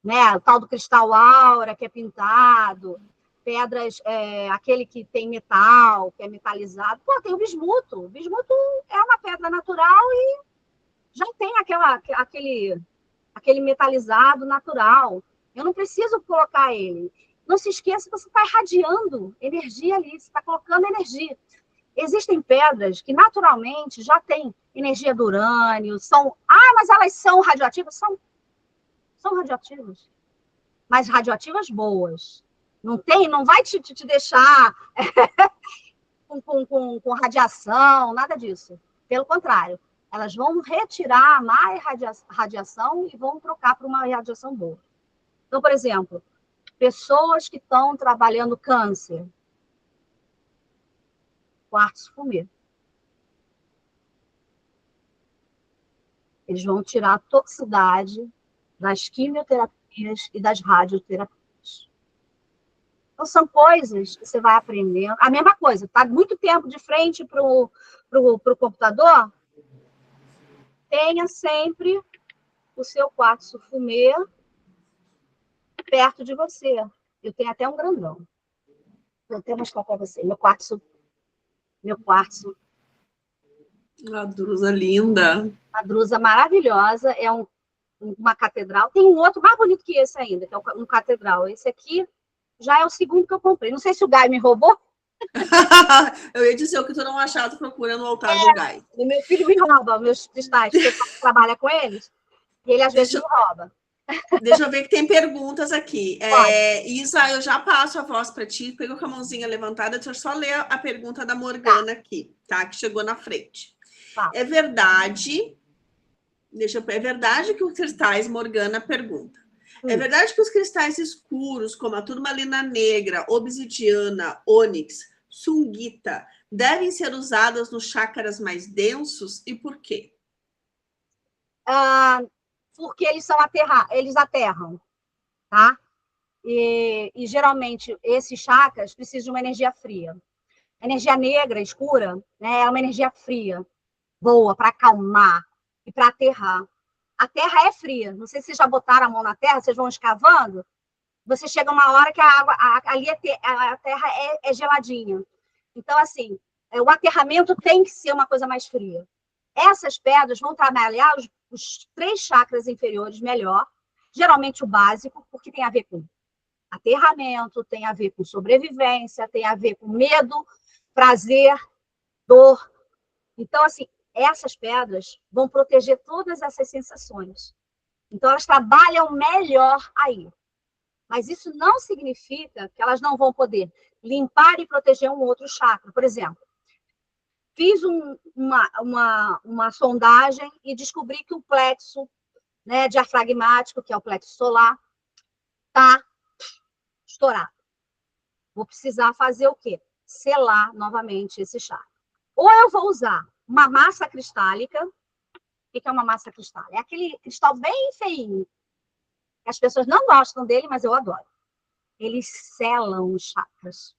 Né? O tal do cristal aura, que é pintado, pedras, aquele que tem metal, que é metalizado. Pô, tem o bismuto. O bismuto é uma pedra natural e já tem aquele metalizado natural. Eu não preciso colocar ele. Não se esqueça que você está irradiando energia ali, você está colocando energia. Existem pedras que naturalmente já têm energia do urânio, mas elas são radioativas? São radioativas. Mas radioativas boas. Não vai te deixar com radiação, nada disso. Pelo contrário, elas vão retirar a má radiação e vão trocar por uma radiação boa. Então, por exemplo, pessoas que estão trabalhando câncer, quartzo fumê. Eles vão tirar a toxicidade das quimioterapias e das radioterapias. Então, são coisas que você vai aprendendo. A mesma coisa, está muito tempo de frente para o computador, tenha sempre o seu quartzo fumê perto de você. Eu tenho até um grandão. Vou até mostrar para você. Meu quartzo. A drusa linda. A drusa maravilhosa. É uma catedral. Tem um outro mais bonito que esse ainda, que é um catedral. Esse aqui já é o segundo que eu comprei. Não sei se o Gai me roubou. Eu ia dizer o que tu não achava, tu procura no altar do Gai. O meu filho me rouba meus cristais, porque eu trabalho com eles. E ele às vezes me rouba. Deixa eu ver que tem perguntas aqui. Isa, eu já passo a voz para ti, pega com a mãozinha levantada, deixa eu só ler a pergunta da Morgana aqui, tá? Que chegou na frente. Tá. É verdade... É verdade que os cristais, Morgana pergunta, é verdade que os cristais escuros, como a turmalina negra, obsidiana, ônix, sunguita, devem ser usados nos chakras mais densos e por quê? Porque eles aterram, tá? E geralmente esses chakras precisam de uma energia fria. A energia negra, escura, né, é uma energia fria, boa, para acalmar e para aterrar. A terra é fria. Não sei se vocês já botaram a mão na terra, vocês vão escavando, você chega uma hora que a água, ali a terra é geladinha. Então, assim, o aterramento tem que ser uma coisa mais fria. Essas pedras vão trabalhar os 3 chakras inferiores melhor, geralmente o básico, porque tem a ver com aterramento, tem a ver com sobrevivência, tem a ver com medo, prazer, dor. Então, assim, essas pedras vão proteger todas essas sensações. Então, elas trabalham melhor aí. Mas isso não significa que elas não vão poder limpar e proteger um outro chakra. Por exemplo, fiz uma sondagem e descobri que o plexo, né, diafragmático, que é o plexo solar, está estourado. Vou precisar fazer o quê? Selar novamente esse chakra. Ou eu vou usar uma massa cristálica. O que é uma massa cristálica? É aquele cristal bem feinho. As pessoas não gostam dele, mas eu adoro. Eles selam os chakras.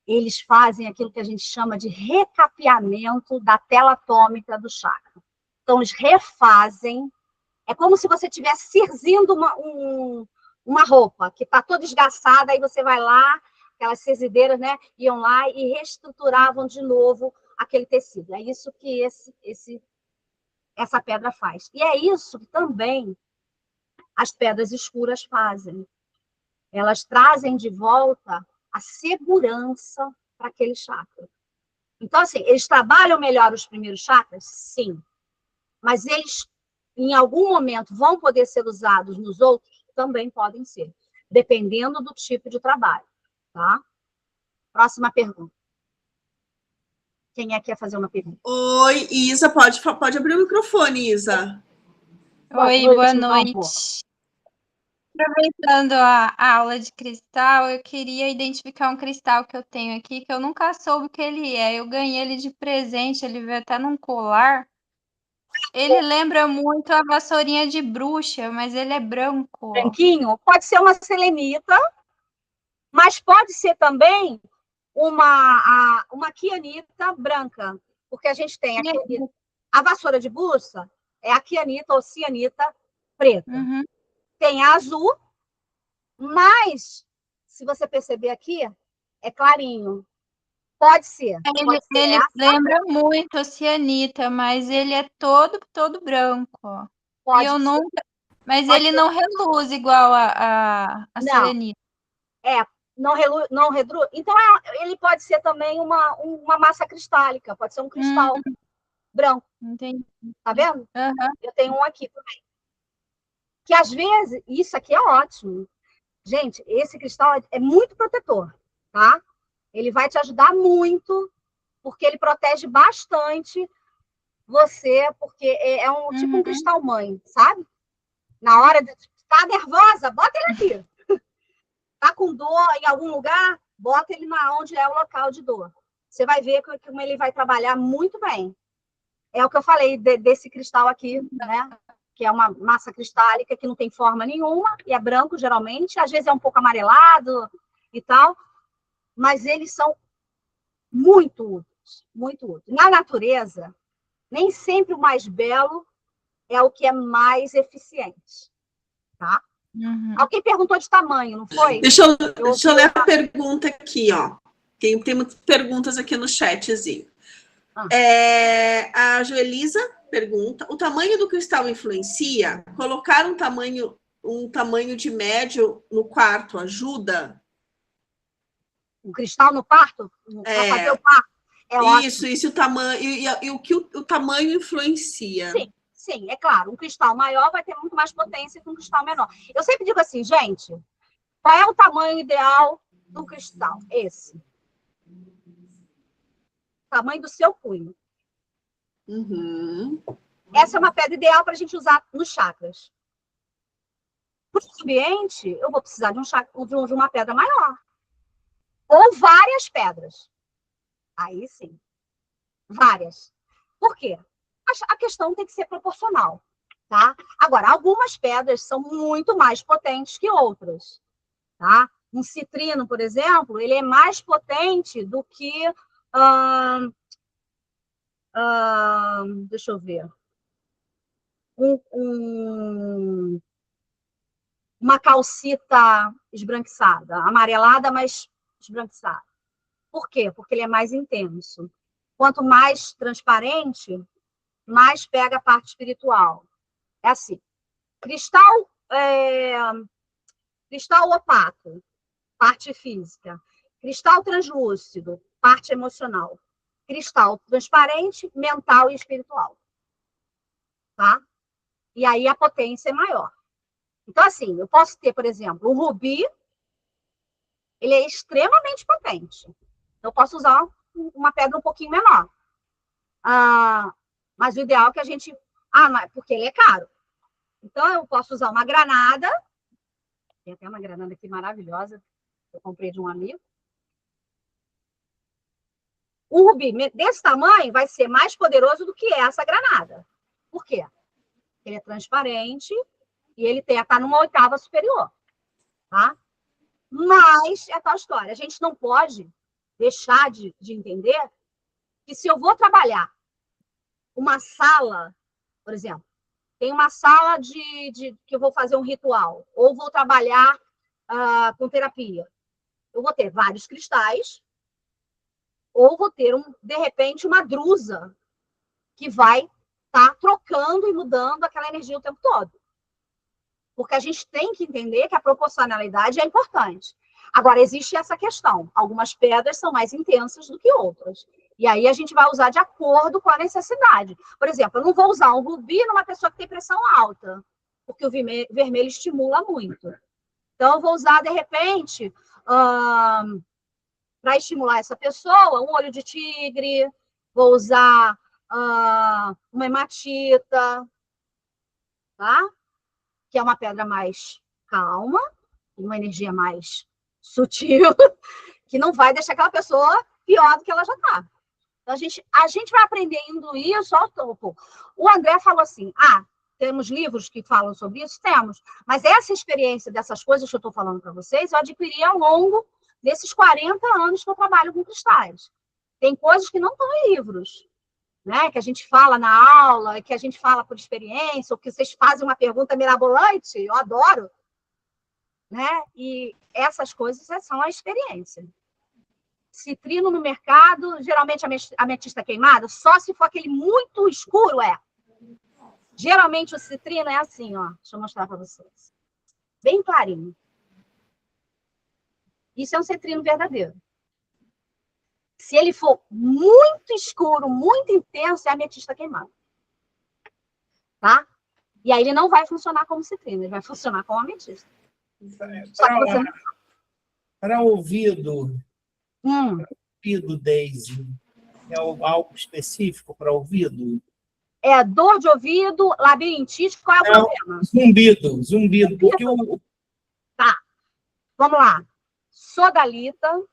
Eles fazem aquilo que a gente chama de recapeamento da tela atômica do chakra. Então, eles refazem. É como se você estivesse cirzindo uma roupa que está toda esgaçada, aí você vai lá, aquelas cerzideiras, né, iam lá e reestruturavam de novo aquele tecido. É isso que essa pedra faz. E é isso que também as pedras escuras fazem. Elas trazem de volta a segurança para aquele chakra. Então, assim, eles trabalham melhor os primeiros chakras? Sim. Mas eles, em algum momento, vão poder ser usados nos outros? Também podem ser, dependendo do tipo de trabalho, tá? Próxima pergunta. Quem é que quer fazer uma pergunta? Oi, Isa, pode abrir o microfone, Isa. Oi, boa noite. Aproveitando a aula de cristal, eu queria identificar um cristal que eu tenho aqui, que eu nunca soube o que ele é. Eu ganhei ele de presente, ele veio até num colar. Ele lembra muito a vassourinha de bruxa, mas ele é branco. Branquinho? Pode ser uma selenita, mas pode ser também uma quianita branca, porque a gente tem a vassoura de buça, é a quianita ou cianita preta. Uhum. Tem a azul, mas, se você perceber aqui, é clarinho. Pode ser. Ele lembra muito a cianita, mas ele é todo branco. Pode e eu ser. nunca... Mas ele não reluz igual a selenita. Não reduz. Então, ele pode ser também uma massa cristálica, pode ser um cristal branco. Entendi. Tá vendo? Uhum. Eu tenho um aqui também. Que às vezes, isso aqui é ótimo. Gente, esse cristal é muito protetor, tá? Ele vai te ajudar muito, porque ele protege bastante você, porque é tipo um cristal mãe, sabe? Na hora de estar nervosa, bota ele aqui. Tá com dor em algum lugar, bota ele onde é o local de dor. Você vai ver como ele vai trabalhar muito bem. É o que eu falei desse cristal aqui, né? Que é uma massa cristálica que não tem forma nenhuma, e é branco, geralmente. Às vezes é um pouco amarelado e tal, mas eles são muito úteis, muito úteis. Na natureza, nem sempre o mais belo é o que é mais eficiente, tá? Uhum. Alguém perguntou de tamanho, não foi? Deixa eu ler a pergunta aqui, ó. Tem muitas perguntas aqui no chatzinho. A Joelisa pergunta: o tamanho do cristal influencia? Colocar um tamanho de médio no quarto ajuda? O cristal no quarto? Para fazer o quarto? É ótimo. Isso, o tamanho, e o que o tamanho influencia. Sim, é claro. Um cristal maior vai ter muito mais potência que um cristal menor. Eu sempre digo assim, gente, qual é o tamanho ideal do cristal? Esse. Tamanho do seu punho. Uhum. Essa é uma pedra ideal para a gente usar nos chakras. No ambiente, eu vou precisar de uma pedra maior. Ou várias pedras. Aí sim. Várias. Por quê? A questão tem que ser proporcional. Tá? Agora, algumas pedras são muito mais potentes que outras. Tá? Um citrino, por exemplo, ele é mais potente do que... deixa eu ver. Uma calcita esbranquiçada, amarelada, mas esbranquiçada. Por quê? Porque ele é mais intenso. Quanto mais transparente, mais pega a parte espiritual. É assim. Cristal opaco, parte física. Cristal translúcido, parte emocional. Cristal transparente, mental e espiritual. Tá? E aí a potência é maior. Então, assim, eu posso ter, por exemplo, o rubi, ele é extremamente potente. Eu posso usar uma pedra um pouquinho menor. Mas o ideal é que a gente... porque ele é caro. Então, eu posso usar uma granada. Tem até uma granada aqui maravilhosa, que eu comprei de um amigo. O rubi desse tamanho vai ser mais poderoso do que essa granada. Por quê? Ele é transparente e ele está numa oitava superior. Tá? Mas é tal história. A gente não pode deixar de entender que se eu vou trabalhar uma sala, por exemplo, tem uma sala que eu vou fazer um ritual, ou vou trabalhar com terapia. Eu vou ter vários cristais, ou vou ter, de repente, uma drusa que vai estar trocando e mudando aquela energia o tempo todo. Porque a gente tem que entender que a proporcionalidade é importante. Agora, existe essa questão. Algumas pedras são mais intensas do que outras. E aí a gente vai usar de acordo com a necessidade. Por exemplo, eu não vou usar um rubi numa pessoa que tem pressão alta, porque o vermelho estimula muito. Então, eu vou usar, de repente, para estimular essa pessoa, um olho de tigre, vou usar uma hematita, tá? Que é uma pedra mais calma, uma energia mais sutil, que não vai deixar aquela pessoa pior do que ela já está. Então, a gente vai aprendendo isso ao topo. O André falou assim, temos livros que falam sobre isso? Temos. Mas essa experiência dessas coisas que eu estou falando para vocês, eu adquiri ao longo desses 40 anos que eu trabalho com cristais. Tem coisas que não estão em livros, né? Que a gente fala na aula, que a gente fala por experiência, ou que vocês fazem uma pergunta mirabolante, eu adoro. Né? E essas coisas são a experiência. Citrino no mercado, geralmente ametista queimada, só se for aquele muito escuro, Geralmente o citrino é assim, ó. Deixa eu mostrar para vocês. Bem clarinho. Isso é um citrino verdadeiro. Se ele for muito escuro, muito intenso, é ametista queimada. Tá? E aí ele não vai funcionar como citrino, ele vai funcionar como ametista. Para ouvido, Daisy, é algo específico para ouvido? É dor de ouvido, labirintite, qual é o problema? Zumbido, porque Tá, vamos lá. Sodalita,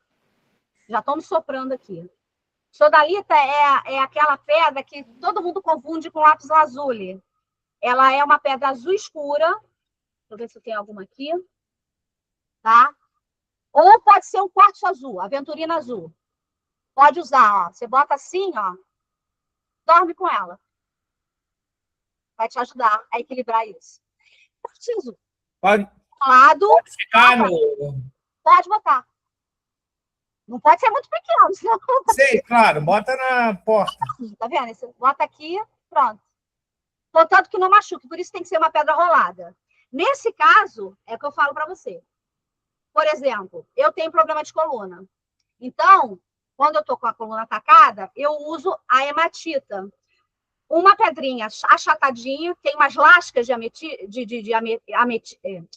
já estão me soprando aqui. Sodalita é aquela pedra que todo mundo confunde com lápis lazuli. Ela é uma pedra azul escura. Deixa eu ver se eu tenho alguma aqui. Tá? Ou pode ser um quartzo azul, aventurina azul. Pode usar, ó. Você bota assim, ó. Dorme com ela. Vai te ajudar a equilibrar isso. Quartzo azul. lado, Pode ficar no... pode botar. Não pode ser muito pequeno, senão Sei, claro, bota na porta. tá vendo? Você bota aqui, pronto. Contanto que não machuque, por isso tem que ser uma pedra rolada. Nesse caso, é o que eu falo para você. Por exemplo, eu tenho problema de coluna. Então, quando eu estou com a coluna atacada, eu uso a hematita. Uma pedrinha achatadinha, tem umas lascas de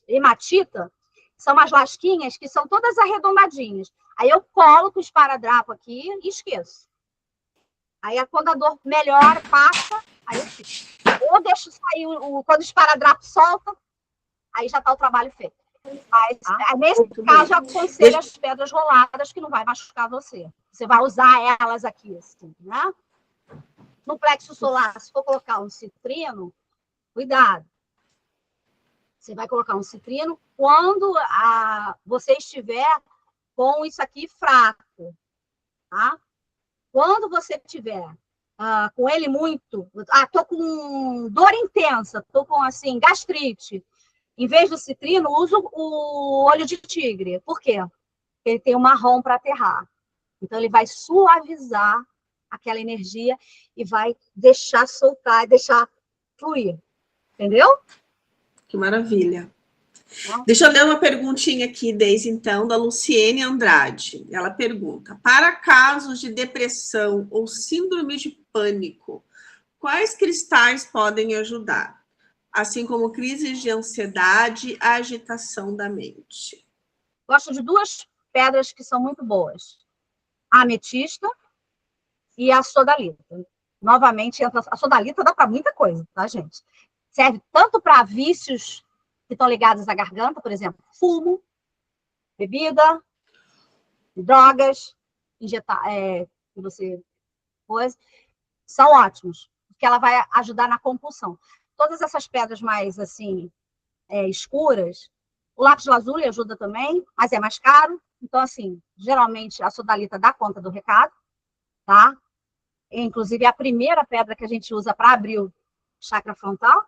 hematita, são umas lasquinhas que são todas arredondadinhas. Aí eu colo com o esparadrapo aqui e esqueço. Aí quando a dor melhora, passa, aí eu fico. Ou deixo sair, quando o esparadrapo solta, aí já está o trabalho feito. Mas, nesse caso, eu aconselho as pedras roladas, que não vai machucar você. Você vai usar elas aqui, assim, né? No plexo solar, se for colocar um citrino, cuidado. Você vai colocar um citrino quando você estiver com isso aqui fraco, tá? Quando você tiver com ele muito... tô com dor intensa, tô com, assim, gastrite. Em vez do citrino, uso o olho de tigre. Por quê? Porque ele tem um marrom para aterrar. Então, ele vai suavizar aquela energia e vai deixar soltar, deixar fluir. Entendeu? Que maravilha. Deixa eu ler uma perguntinha aqui, desde então, da Luciene Andrade. Ela pergunta: para casos de depressão ou síndrome de pânico, quais cristais podem ajudar? Assim como crises de ansiedade, agitação da mente. Gosto de duas pedras que são muito boas. A ametista e a sodalita. Novamente, a sodalita dá para muita coisa, tá, gente? Serve tanto para vícios que estão ligados à garganta, por exemplo, fumo, bebida, drogas, injetar, que você coisa, são ótimos, porque ela vai ajudar na compulsão. Todas essas pedras mais, assim, escuras, o lápis lazuli ajuda também, mas é mais caro. Então, assim, geralmente a sodalita dá conta do recado, tá? Inclusive, é a primeira pedra que a gente usa para abrir o chakra frontal,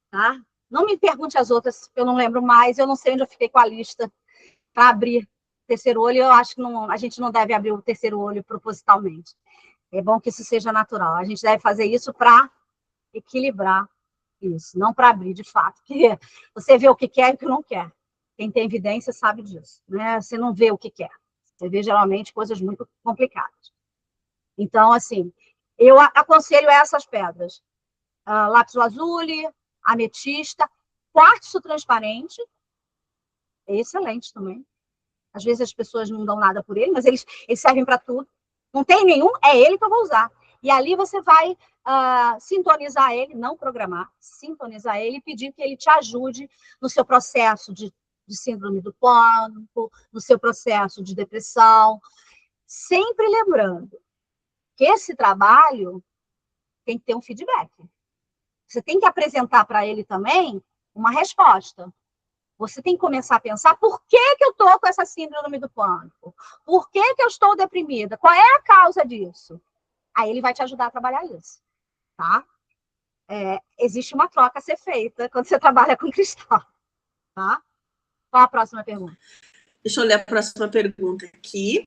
tá? Não me pergunte as outras, eu não lembro mais, eu não sei onde eu fiquei com a lista para abrir o terceiro olho. Eu acho que a gente não deve abrir o terceiro olho propositalmente. É bom que isso seja natural. A gente deve fazer isso para equilibrar isso, não para abrir, de fato. Porque você vê o que quer e o que não quer. Quem tem evidência sabe disso, né? Você não vê o que quer. Você vê, geralmente, coisas muito complicadas. Então, assim, eu aconselho essas pedras. Lápis lazuli, ametista, quartzo transparente, é excelente também. Às vezes as pessoas não dão nada por ele, mas eles servem para tudo. Não tem nenhum, é ele que eu vou usar. E ali você vai sintonizar ele, não programar, sintonizar ele e pedir que ele te ajude no seu processo de síndrome do pânico, no seu processo de depressão. Sempre lembrando que esse trabalho tem que ter um feedback. Você tem que apresentar para ele também uma resposta. Você tem que começar a pensar: por que eu estou com essa síndrome do pânico? Por que eu estou deprimida? Qual é a causa disso? Aí ele vai te ajudar a trabalhar isso, tá? Existe uma troca a ser feita quando você trabalha com cristal, tá? Qual a próxima pergunta? Deixa eu ler a próxima pergunta aqui.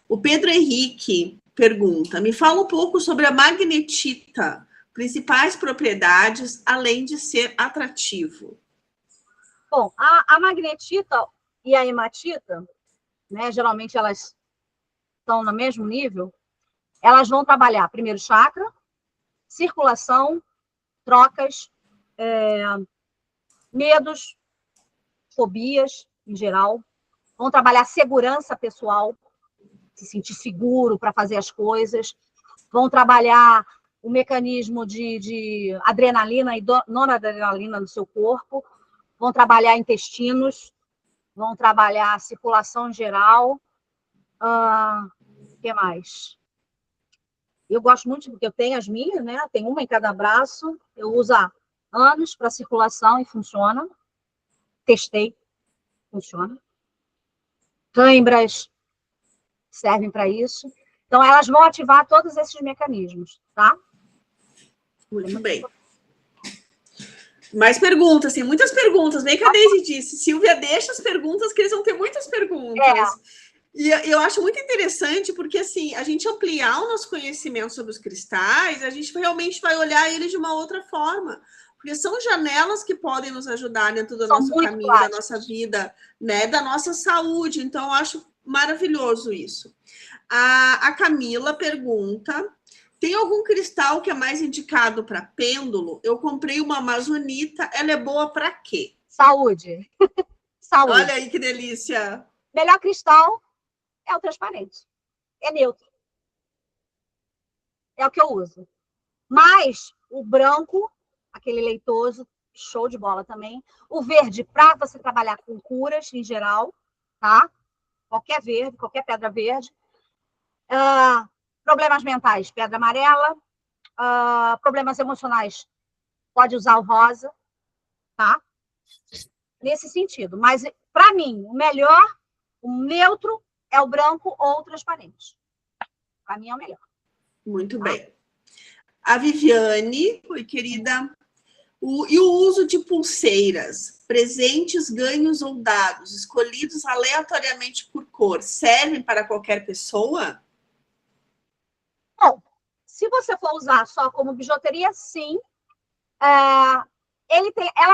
O Pedro Henrique pergunta: me fala um pouco sobre a magnetita, principais propriedades, além de ser atrativo. Bom, a magnetita e a hematita, né, geralmente elas estão no mesmo nível, elas vão trabalhar primeiro chakra, circulação, trocas, medos, fobias, em geral. Vão trabalhar segurança pessoal, se sentir seguro para fazer as coisas. Vão trabalhar o mecanismo de adrenalina e noradrenalina no seu corpo. Vão trabalhar intestinos. Vão trabalhar circulação geral. O que mais? Eu gosto muito, porque eu tenho as minhas, né? Tem uma em cada braço. Eu uso há anos para circulação e funciona. Testei, funciona. Cãibras servem para isso. Então, elas vão ativar todos esses mecanismos, tá? Muito bem. Mais perguntas, tem muitas perguntas. Bem que a Deise disse, Silvia, deixa as perguntas, que eles vão ter muitas perguntas. E eu acho muito interessante, porque assim, a gente ampliar o nosso conhecimento sobre os cristais, a gente realmente vai olhar eles de uma outra forma. Porque são janelas que podem nos ajudar dentro do nosso caminho, da nossa vida, né? Da nossa saúde. Então, eu acho maravilhoso isso. A Camila pergunta: tem algum cristal que é mais indicado para pêndulo? Eu comprei uma amazonita, ela é boa para quê? Saúde. Saúde. Olha aí que delícia. Melhor cristal é o transparente. É neutro. É o que eu uso. Mas o branco, aquele leitoso, show de bola também. O verde, para você trabalhar com curas em geral, tá? Qualquer verde, qualquer pedra verde. Problemas mentais, pedra amarela. Problemas emocionais, pode usar o rosa, tá? Nesse sentido. Mas, para mim, o melhor, o neutro, é o branco ou o transparente. Para mim é o melhor. Muito bem. A Viviane, oi, querida. E o uso de pulseiras, presentes, ganhos ou dados, escolhidos aleatoriamente por cor, servem para qualquer pessoa? Bom, se você for usar só como bijuteria, sim. Ela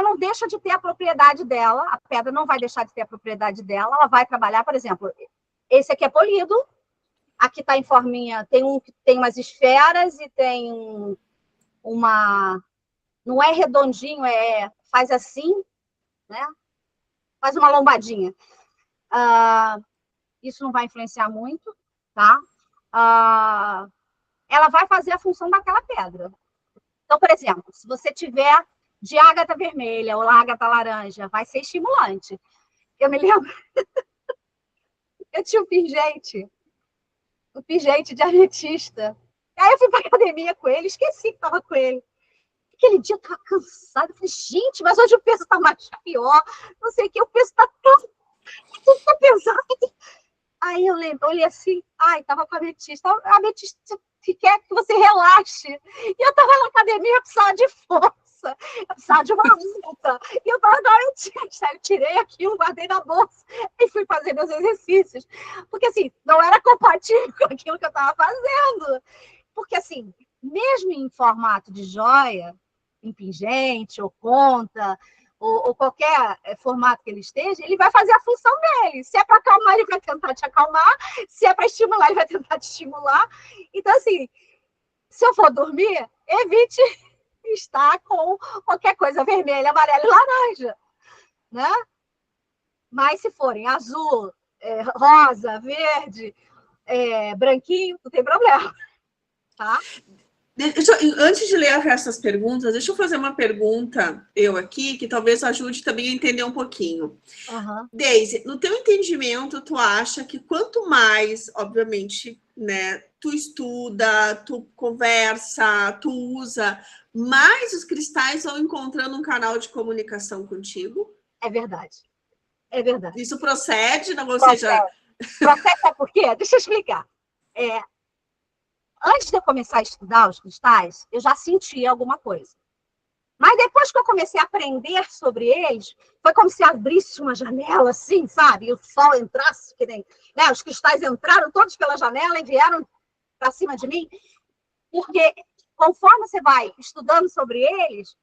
não deixa de ter a propriedade dela, a pedra não vai deixar de ter a propriedade dela, ela vai trabalhar, por exemplo, esse aqui é polido, aqui está em forminha, tem um que tem umas esferas e tem uma... Não é redondinho, faz assim, né? Faz uma lombadinha. Isso não vai influenciar muito, tá? Ela vai fazer a função daquela pedra. Então, por exemplo, se você tiver de ágata vermelha ou ágata laranja, vai ser estimulante. Eu me lembro... Eu tinha um pingente de ametista. Aí eu fui para academia com ele, esqueci que estava com ele. Aquele dia eu estava cansada. Eu falei, gente, mas hoje o peso está mais pior. Não sei o que, o peso está tão pesado. Aí eu olhei assim, estava com a ametista. A ametista quer que você relaxe. E eu estava na academia, eu precisava de força. Eu precisava de uma luta. E eu estava na ametista. Eu tirei aquilo, guardei na bolsa e fui fazer meus exercícios. Porque, assim, não era compatível com aquilo que eu estava fazendo. Porque, assim, mesmo em formato de joia, em pingente ou conta, ou qualquer formato que ele esteja, ele vai fazer a função dele. Se é para acalmar, ele vai tentar te acalmar. Se é para estimular, ele vai tentar te estimular. Então, assim, se eu for dormir, evite estar com qualquer coisa vermelha, amarela e laranja, né? Mas se forem azul, rosa, verde, branquinho, não tem problema, tá? Antes de ler essas perguntas, deixa eu fazer uma pergunta, eu aqui, que talvez ajude também a entender um pouquinho. Deise, no teu entendimento, tu acha que quanto mais, obviamente, né, tu estuda, tu conversa, tu usa, mais os cristais vão encontrando um canal de comunicação contigo? É verdade. É verdade. Isso procede, não? Ou Procede. seja... Procede, sabe por quê? Deixa eu explicar. Antes de eu começar a estudar os cristais, eu já sentia alguma coisa. Mas depois que eu comecei a aprender sobre eles, foi como se abrisse uma janela, assim, sabe? E o sol entrasse, que nem... Né? Os cristais entraram todos pela janela e vieram para cima de mim. Porque conforme você vai estudando sobre eles,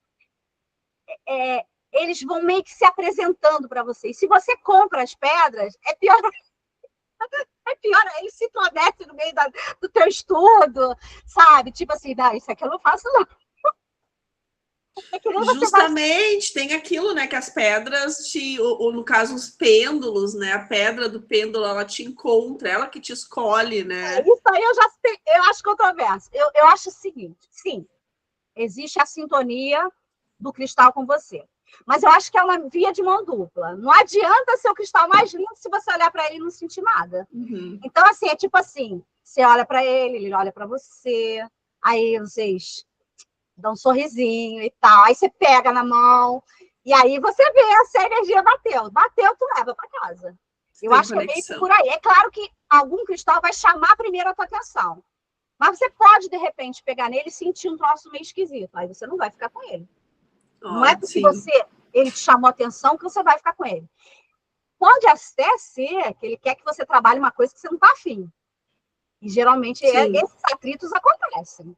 eles vão meio que se apresentando para você. E se você compra as pedras, é pior... ele se intromete no meio do teu estudo, sabe? Tipo assim, não, isso aqui eu não faço, não. Justamente, tem aquilo, né, que as pedras, ou no caso, os pêndulos, né, a pedra do pêndulo, ela te encontra, ela que te escolhe, né? Isso aí eu acho controverso. Eu acho o seguinte, sim, existe a sintonia do cristal com você. Mas eu acho que é uma via de mão dupla. Não adianta ser o cristal mais lindo se você olhar para ele e não sentir nada. Então, assim, é tipo assim, você olha para ele olha para você, aí vocês dão um sorrisinho e tal, aí você pega na mão, e aí você vê se a energia bateu. Bateu, tu leva para casa. Eu acho que é meio que por aí. É claro que algum cristal vai chamar primeiro a tua atenção. Mas você pode, de repente, pegar nele e sentir um troço meio esquisito. Aí você não vai ficar com ele. Não é porque sim. ele te chamou a atenção que você vai ficar com ele. Pode até ser que ele quer que você trabalhe uma coisa que você não está afim. E geralmente Sim. esses atritos acontecem.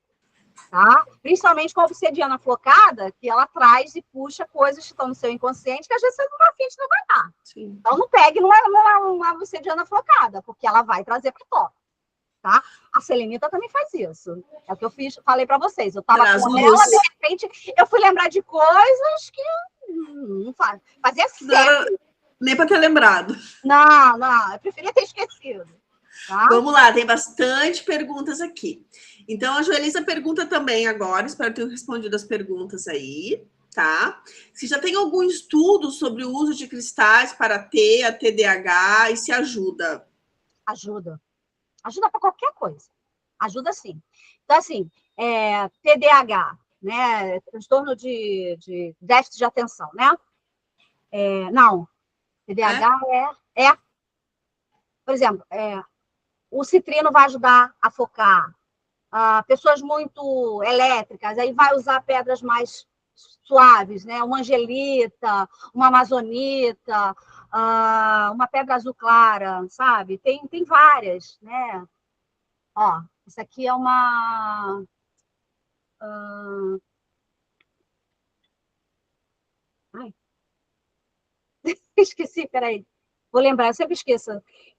Tá? Principalmente com a obsidiana flocada, que ela traz e puxa coisas que estão no seu inconsciente que às vezes você não está afim de trabalhar. Sim. Então não pegue numa obsidiana flocada, porque ela vai trazer para o top. Tá? A selenita também faz isso. É o que eu falei para vocês. Eu estava Traz com luz. ela, de repente, eu fui lembrar de coisas que não fazia Não era certo. nem para ter lembrado. Não, eu preferia ter esquecido. Tá? Vamos lá, tem bastante perguntas aqui. Então, a Joelisa pergunta também agora, espero ter respondido as perguntas aí, tá? Se já tem algum estudo sobre o uso de cristais para ter a TDAH e se ajuda? Ajuda. Ajuda para qualquer coisa. Ajuda sim. Então, assim, TDAH, né? Transtorno de déficit de atenção, né? Não. TDAH por exemplo, o citrino vai ajudar a focar. Pessoas muito elétricas, aí vai usar pedras mais suaves, né? Uma angelita, uma amazonita, uma pedra azul clara, sabe? Tem várias, né? Ó, isso aqui é uma... Ai. Esqueci, peraí. Vou lembrar, eu sempre esqueço.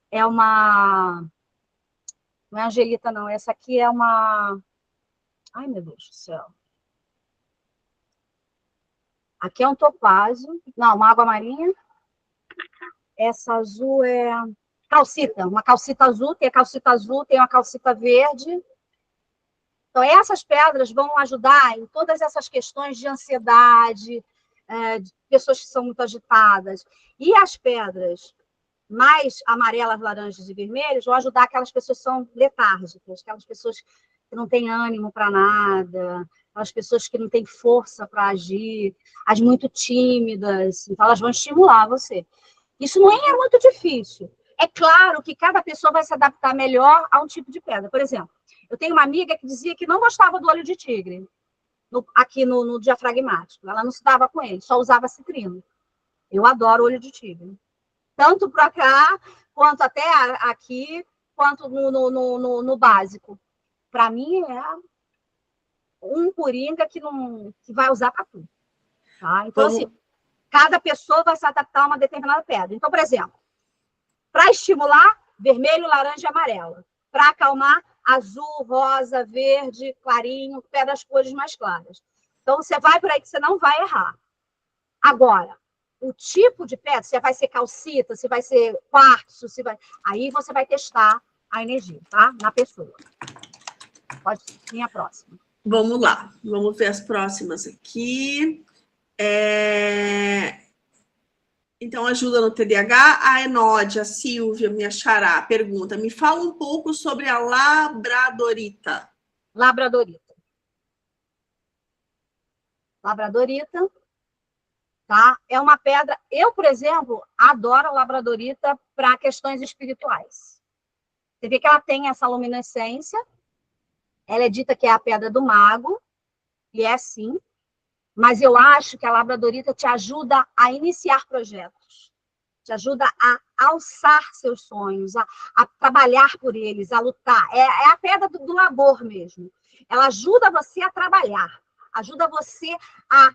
É uma... Não é angelita, não. Essa aqui é uma... Ai, meu Deus do céu. Aqui é um topázio. Não, uma água marinha. Essa azul é calcita. Uma calcita azul. Tem a calcita azul, tem uma calcita verde. Então, essas pedras vão ajudar em todas essas questões de ansiedade, de pessoas que são muito agitadas. E as pedras mais amarelas, laranjas e vermelhas vão ajudar aquelas pessoas que são letárgicas, aquelas pessoas que não têm ânimo para nada, aquelas pessoas que não têm força para agir, as muito tímidas. Então, elas vão estimular você. Isso não é muito difícil. É claro que cada pessoa vai se adaptar melhor a um tipo de pedra. Por exemplo, eu tenho uma amiga que dizia que não gostava do olho de tigre, aqui no diafragmático. Ela não se dava com ele, só usava citrino. Eu adoro olho de tigre. Tanto para cá, quanto até aqui, quanto no básico. Para mim, é um coringa que vai usar para tudo. Tá? Então, assim, cada pessoa vai se adaptar a uma determinada pedra. Então, por exemplo, para estimular, vermelho, laranja e amarelo. Para acalmar, azul, rosa, verde, clarinho, pedras cores mais claras. Então, você vai por aí que você não vai errar. Agora, o tipo de pedra, se vai ser calcita, se vai ser quartzo, aí você vai testar a energia, tá? Na pessoa. Pode vir a próxima. Vamos lá, vamos ver as próximas aqui. Então, ajuda no TDAH. A Enode, a Silvia, minha xará, pergunta: me fala um pouco sobre a labradorita. Labradorita. Labradorita, tá? É uma pedra... Eu, por exemplo, adoro a labradorita para questões espirituais. Você vê que ela tem essa luminescência. Ela é dita que é a pedra do mago, e é sim. Mas eu acho que a labradorita te ajuda a iniciar projetos, te ajuda a alçar seus sonhos, a trabalhar por eles, a lutar. É a pedra do labor mesmo. Ela ajuda você a trabalhar, ajuda você a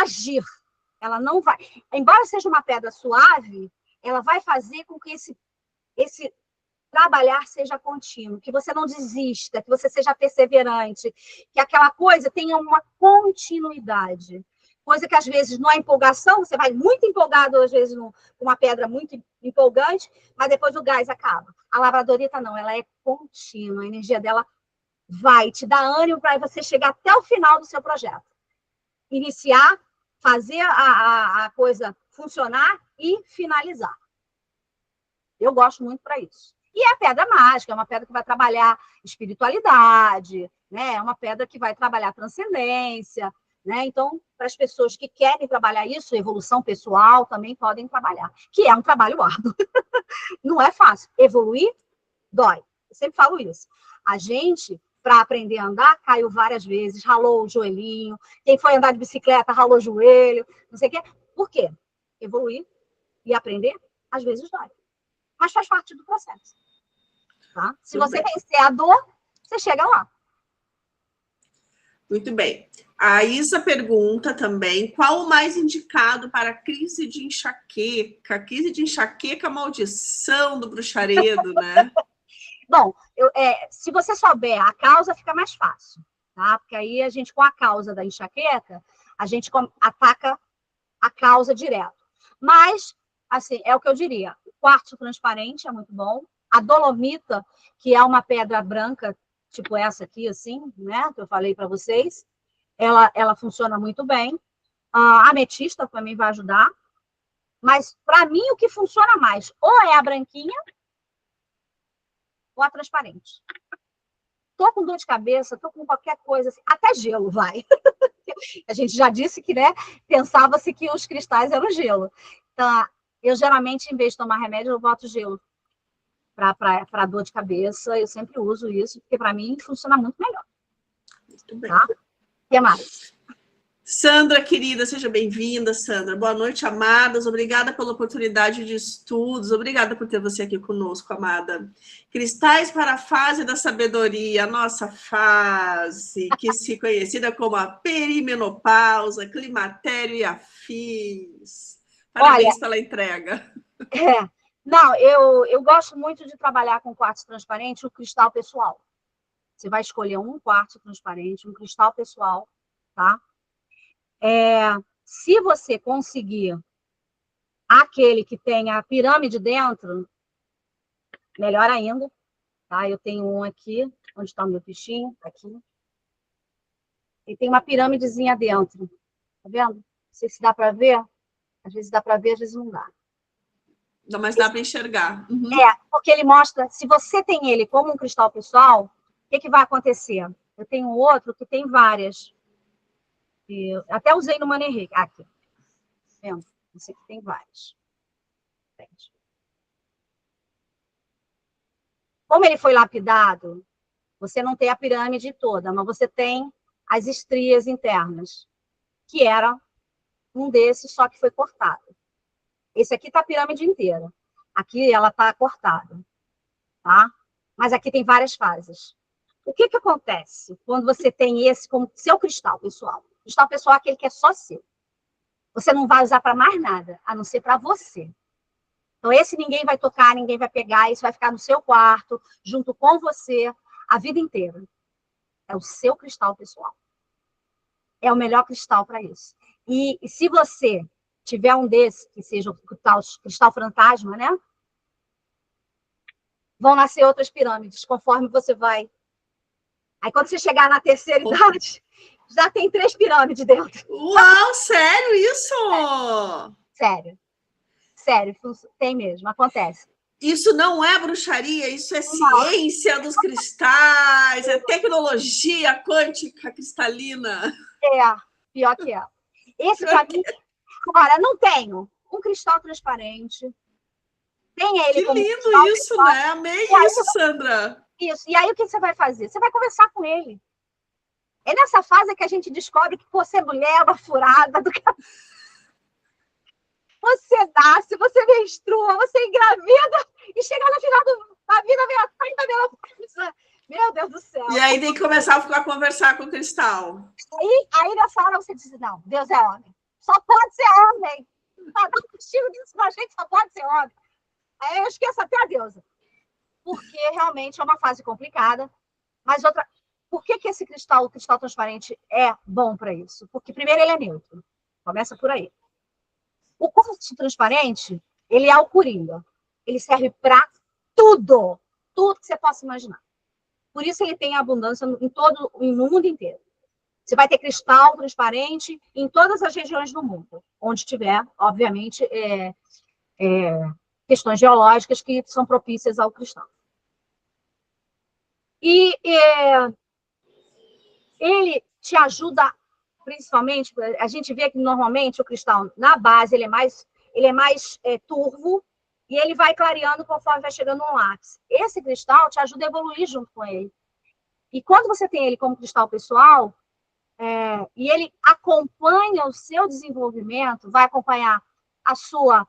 agir. Ela não vai... Embora seja uma pedra suave, ela vai fazer com que esse trabalhar seja contínuo, que você não desista, que você seja perseverante, que aquela coisa tenha uma continuidade. Coisa que, às vezes, numa empolgação, você vai muito empolgado, às vezes, com uma pedra muito empolgante, mas depois o gás acaba. A labradorita não, ela é contínua, a energia dela vai te dar ânimo para você chegar até o final do seu projeto. Iniciar, fazer a coisa funcionar e finalizar. Eu gosto muito para isso. E é a pedra mágica, é uma pedra que vai trabalhar espiritualidade, né? É uma pedra que vai trabalhar transcendência, né? Então, para as pessoas que querem trabalhar isso, evolução pessoal também podem trabalhar, que é um trabalho árduo. Não é fácil. Evoluir dói. Eu sempre falo isso. A gente para aprender a andar, caiu várias vezes, ralou o joelhinho. Quem foi andar de bicicleta, ralou o joelho, não sei o quê. Por quê? Evoluir e aprender, às vezes dói. Mas faz parte do processo. Tá? Se Muito você bem. vencer a dor, você chega lá. Muito bem. A Isa pergunta também, qual o mais indicado para crise de enxaqueca? Crise de enxaqueca, maldição do bruxaredo, né? Bom, se você souber a causa, fica mais fácil, tá? Porque aí a gente, com a causa da enxaqueca, a gente ataca a causa direto. Mas, assim, é o que eu diria, o quartzo transparente é muito bom, a dolomita, que é uma pedra branca, tipo essa aqui, assim, né, que eu falei para vocês, ela funciona muito bem. A ametista também vai ajudar, mas, para mim, o que funciona mais, ou é a branquinha, ou a transparente. Tô com dor de cabeça, tô com qualquer coisa, assim, até gelo vai. A gente já disse que, né, pensava-se que os cristais eram gelo. Então, eu geralmente, em vez de tomar remédio, eu boto gelo para dor de cabeça. Eu sempre uso isso, porque para mim funciona muito melhor. Muito bem. Tá? O que mais? Sandra, querida, seja bem-vinda, Sandra. Boa noite, amadas. Obrigada pela oportunidade de estudos. Obrigada por ter você aqui conosco, amada. Cristais para a fase da sabedoria, a nossa fase, que se conhecida como a perimenopausa, climatério e afins. Parabéns pela entrega. Não, eu gosto muito de trabalhar com quartzo transparente, o cristal pessoal. Você vai escolher um quartzo transparente, um cristal pessoal, tá? Se você conseguir aquele que tem a pirâmide dentro, melhor ainda, tá? Eu tenho um aqui, onde está o meu bichinho, aqui. E tem uma pirâmidezinha dentro, tá vendo? Não sei se dá para ver, às vezes dá para ver, às vezes não dá. Não, mas dá para enxergar. Uhum. Porque ele mostra, se você tem ele como um cristal pessoal, o que vai acontecer? Eu tenho outro que tem várias. Eu até usei no Money Reiki. Aqui. Vendo? Esse aqui tem várias. Como ele foi lapidado, você não tem a pirâmide toda, mas você tem as estrias internas, que era um desses, só que foi cortado. Esse aqui está a pirâmide inteira. Aqui ela está cortada, tá? Mas aqui tem várias fases. O que acontece quando você tem esse como seu cristal pessoal? O cristal pessoal é aquele que é só seu. Você não vai usar para mais nada, a não ser para você. Então, esse ninguém vai tocar, ninguém vai pegar, isso vai ficar no seu quarto, junto com você, a vida inteira. É o seu cristal pessoal. É o melhor cristal para isso. E se você tiver um desse, que seja o cristal fantasma, né? Vão nascer outras pirâmides, conforme você vai. Aí, quando você chegar na terceira idade, já tem 3 pirâmides dentro. Uau, sério isso? Sério, tem mesmo, acontece. Isso não é bruxaria, isso é ciência dos cristais, é tecnologia quântica cristalina. Pior que é. Esse, para mim, agora, não tenho um cristal transparente. Tem ele que como lindo cristal isso, pessoal. né? Amei isso, Sandra. Isso. E aí, o que você vai fazer? Você vai conversar com ele. É nessa fase que a gente descobre que você é mulher, uma furada do que você nasce, você menstrua, você engravida e chega no final da vida, vem a 30 dela. Meu Deus do céu. E aí tem que começar a conversar com o cristal. Aí nessa hora você diz, não, Deus é homem. Só pode ser homem. Para dar um castigo disso pra gente, só pode ser homem. Aí eu esqueço até a deusa. Porque realmente é uma fase complicada. Mas outra... Por que esse cristal, o cristal transparente, é bom para isso? Porque, primeiro, ele é neutro. Começa por aí. O quartzo transparente, ele é o coringa. Ele serve para tudo. Tudo que você possa imaginar. Por isso ele tem abundância no mundo inteiro. Você vai ter cristal transparente em todas as regiões do mundo. Onde tiver, obviamente, questões geológicas que são propícias ao cristal. E ele te ajuda, principalmente, a gente vê que normalmente o cristal, na base, ele é mais turvo, e ele vai clareando conforme vai chegando no lápis. Esse cristal te ajuda a evoluir junto com ele. E quando você tem ele como cristal pessoal, e ele acompanha o seu desenvolvimento, vai acompanhar a sua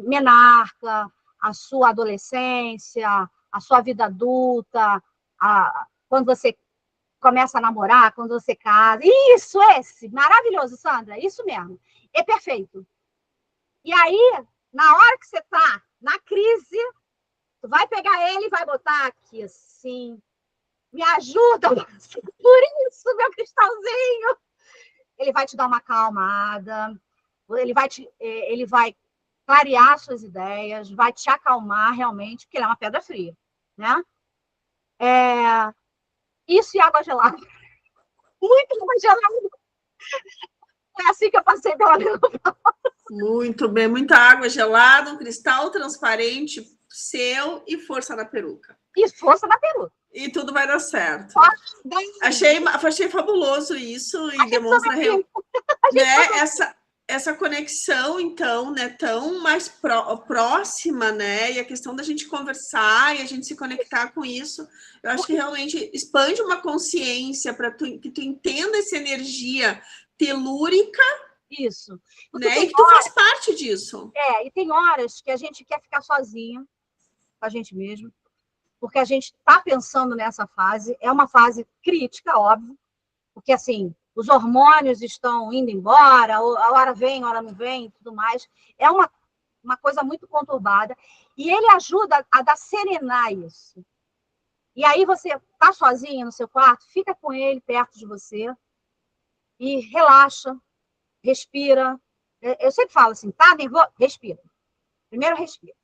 menarca, a sua adolescência, a sua vida adulta, quando você começa a namorar, quando você casa. Isso, esse! Maravilhoso, Sandra, isso mesmo. É perfeito. E aí, na hora que você está na crise, tu vai pegar ele e vai botar aqui assim. Me ajuda, por isso, meu cristalzinho. Ele vai te dar uma acalmada, ele vai clarear suas ideias, vai te acalmar realmente, porque ele é uma pedra fria, né? Isso e água gelada. Muito água gelada. É assim que eu passei pela menopausa. Muito bem, muita água gelada, um cristal transparente seu e força na peruca. E força na peruca. E tudo vai dar certo. Achei fabuloso isso e demonstra né, essa conexão, então, né, tão mais próxima, né? E a questão da gente conversar e a gente se conectar com isso, eu acho que realmente expande uma consciência para que tu entenda essa energia telúrica. Isso. Né? E que tu faz parte disso. E tem horas que a gente quer ficar sozinha com a gente mesmo, porque a gente está pensando nessa fase, é uma fase crítica, óbvio, porque, assim, os hormônios estão indo embora, a hora vem, a hora não vem, e tudo mais. É uma coisa muito conturbada, e ele ajuda a dar serenar isso. E aí você está sozinha no seu quarto, fica com ele perto de você, e relaxa, respira. Eu sempre falo assim, tá nervoso? Respira. Primeiro respira.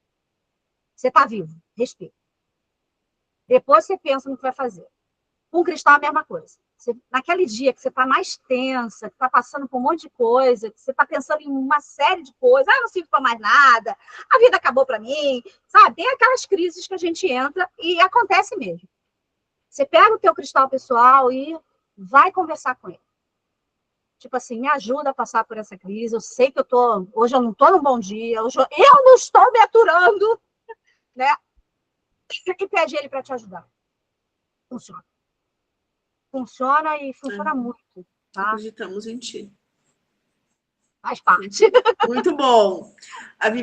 Você está vivo, respira. Depois você pensa no que vai fazer. Com o cristal é a mesma coisa. Naquele dia que você está mais tensa, que está passando por um monte de coisa, que você está pensando em uma série de coisas, não sirvo para mais nada, a vida acabou para mim, sabe? Tem aquelas crises que a gente entra e acontece mesmo. Você pega o teu cristal pessoal e vai conversar com ele. Tipo assim, me ajuda a passar por essa crise, eu sei que hoje eu não estou num bom dia, hoje eu não estou me aturando, né? E pede ele para te ajudar. Funciona. Funciona e funciona muito. Tá? Acreditamos em ti. Faz parte. Muito bom.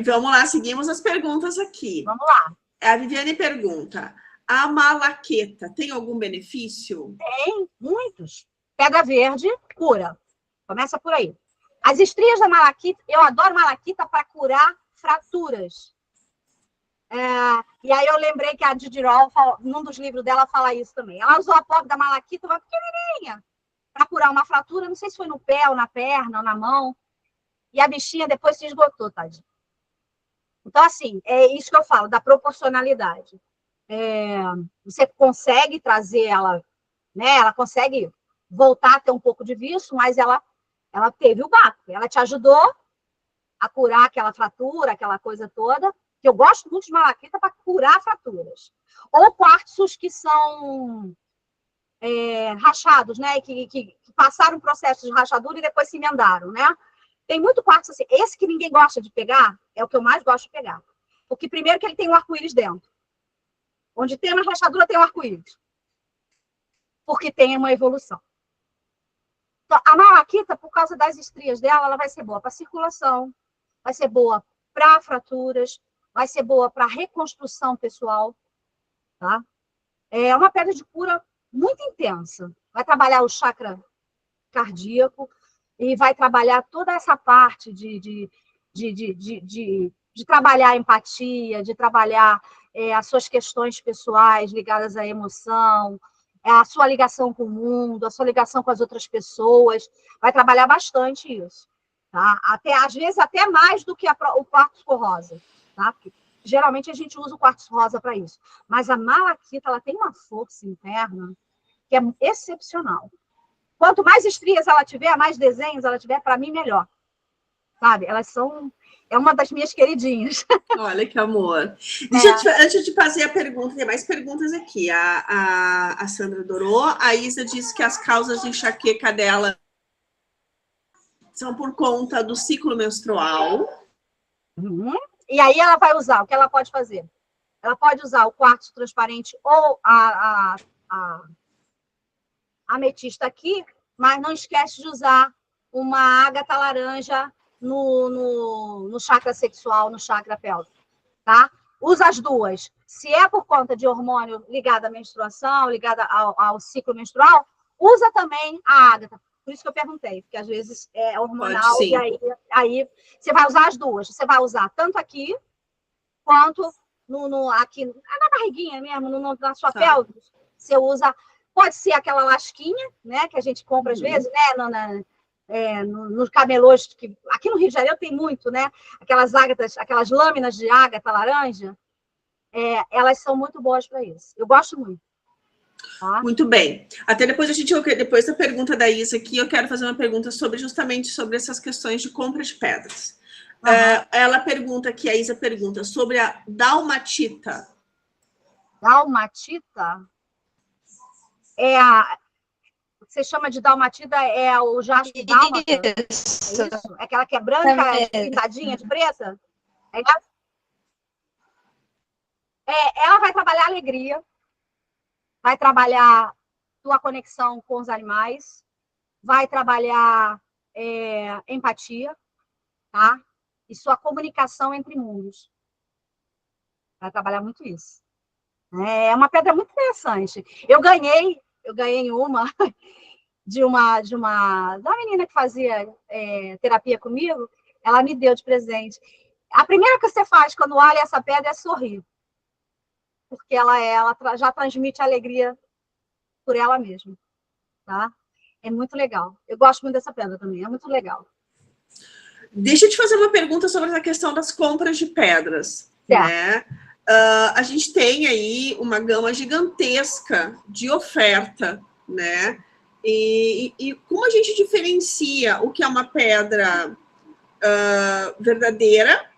Vamos lá, seguimos as perguntas aqui. Vamos lá. A Viviane pergunta, a malaqueta tem algum benefício? Tem, muitos. Pedra verde, cura. Começa por aí. As estrias da malaquita, eu adoro malaquita para curar fraturas. E aí eu lembrei que a Diderot, num dos livros dela, fala isso também. Ela usou a pobre da malaquita, uma pequenininha, para curar uma fratura, não sei se foi no pé, ou na perna, ou na mão. E a bichinha depois se esgotou, tadinha. Então, assim, é isso que eu falo, da proporcionalidade. Você consegue trazer ela, né? Ela consegue voltar a ter um pouco de vício, mas ela teve o baco. Ela te ajudou a curar aquela fratura, aquela coisa toda, que eu gosto muito de malaquita para curar fraturas. Ou quartzos que são rachados, né? Que passaram um processo de rachadura e depois se emendaram, né? Tem muito quartzo assim. Esse que ninguém gosta de pegar é o que eu mais gosto de pegar. Porque, primeiro, que ele tem um arco-íris dentro. Onde tem uma rachadura, tem um arco-íris. Porque tem uma evolução. Então, a malaquita, por causa das estrias dela, ela vai ser boa para circulação, vai ser boa para fraturas, vai ser boa para reconstrução pessoal, tá? É uma pedra de cura muito intensa. Vai trabalhar o chakra cardíaco e vai trabalhar toda essa parte de trabalhar a empatia, de trabalhar as suas questões pessoais ligadas à emoção, a sua ligação com o mundo, a sua ligação com as outras pessoas. Vai trabalhar bastante isso. Tá? Às vezes, até mais do que o quartzo rosa. Tá? Porque, geralmente, a gente usa o quartzo rosa para isso. Mas a malaquita ela tem uma força interna que é excepcional. Quanto mais estrias ela tiver, mais desenhos ela tiver, para mim, melhor. Sabe? Elas são... É uma das minhas queridinhas. Olha que amor. Antes de fazer a pergunta, tem mais perguntas aqui. A Sandra adorou. A Isa disse que as causas de enxaqueca dela são por conta do ciclo menstrual. Uhum. E aí ela vai usar, o que ela pode fazer? Ela pode usar o quartzo transparente ou ametista aqui, mas não esquece de usar uma ágata laranja no chakra sexual, no chakra pélvico, tá? Usa as duas. Se é por conta de hormônio ligado à menstruação, ligado ao ciclo menstrual, usa também a ágata. Por isso que eu perguntei, porque às vezes é hormonal, e aí você vai usar as duas. Você vai usar tanto aqui, quanto aqui na barriguinha mesmo, na sua pelve. Você usa, pode ser aquela lasquinha, né, que a gente compra às vezes, né, nos camelôs, que aqui no Rio de Janeiro tem muito, né, aquelas lâminas de ágata laranja, elas são muito boas para isso. Eu gosto muito. Tá? Muito bem. Até depois depois da pergunta da Isa aqui, eu quero fazer uma pergunta justamente sobre essas questões de compra de pedras. Ela pergunta aqui, a Isa pergunta, sobre a dalmatita. Dalmatita? Você chama de dalmatita, é o jaspe dálmata? É isso? É aquela que é branca, pintadinha de preta? Ela vai trabalhar alegria, vai trabalhar tua conexão com os animais, vai trabalhar empatia, tá? E sua comunicação entre mundos. Vai trabalhar muito isso. É uma pedra muito interessante. Eu ganhei uma de uma menina que fazia terapia comigo, ela me deu de presente. A primeira que você faz quando olha essa pedra é sorrir. Porque ela já transmite alegria por ela mesma, tá? É muito legal. Eu gosto muito dessa pedra também, é muito legal. Deixa eu te fazer uma pergunta sobre essa questão das compras de pedras, né? A gente tem aí uma gama gigantesca de oferta, né? E como a gente diferencia o que é uma pedra verdadeira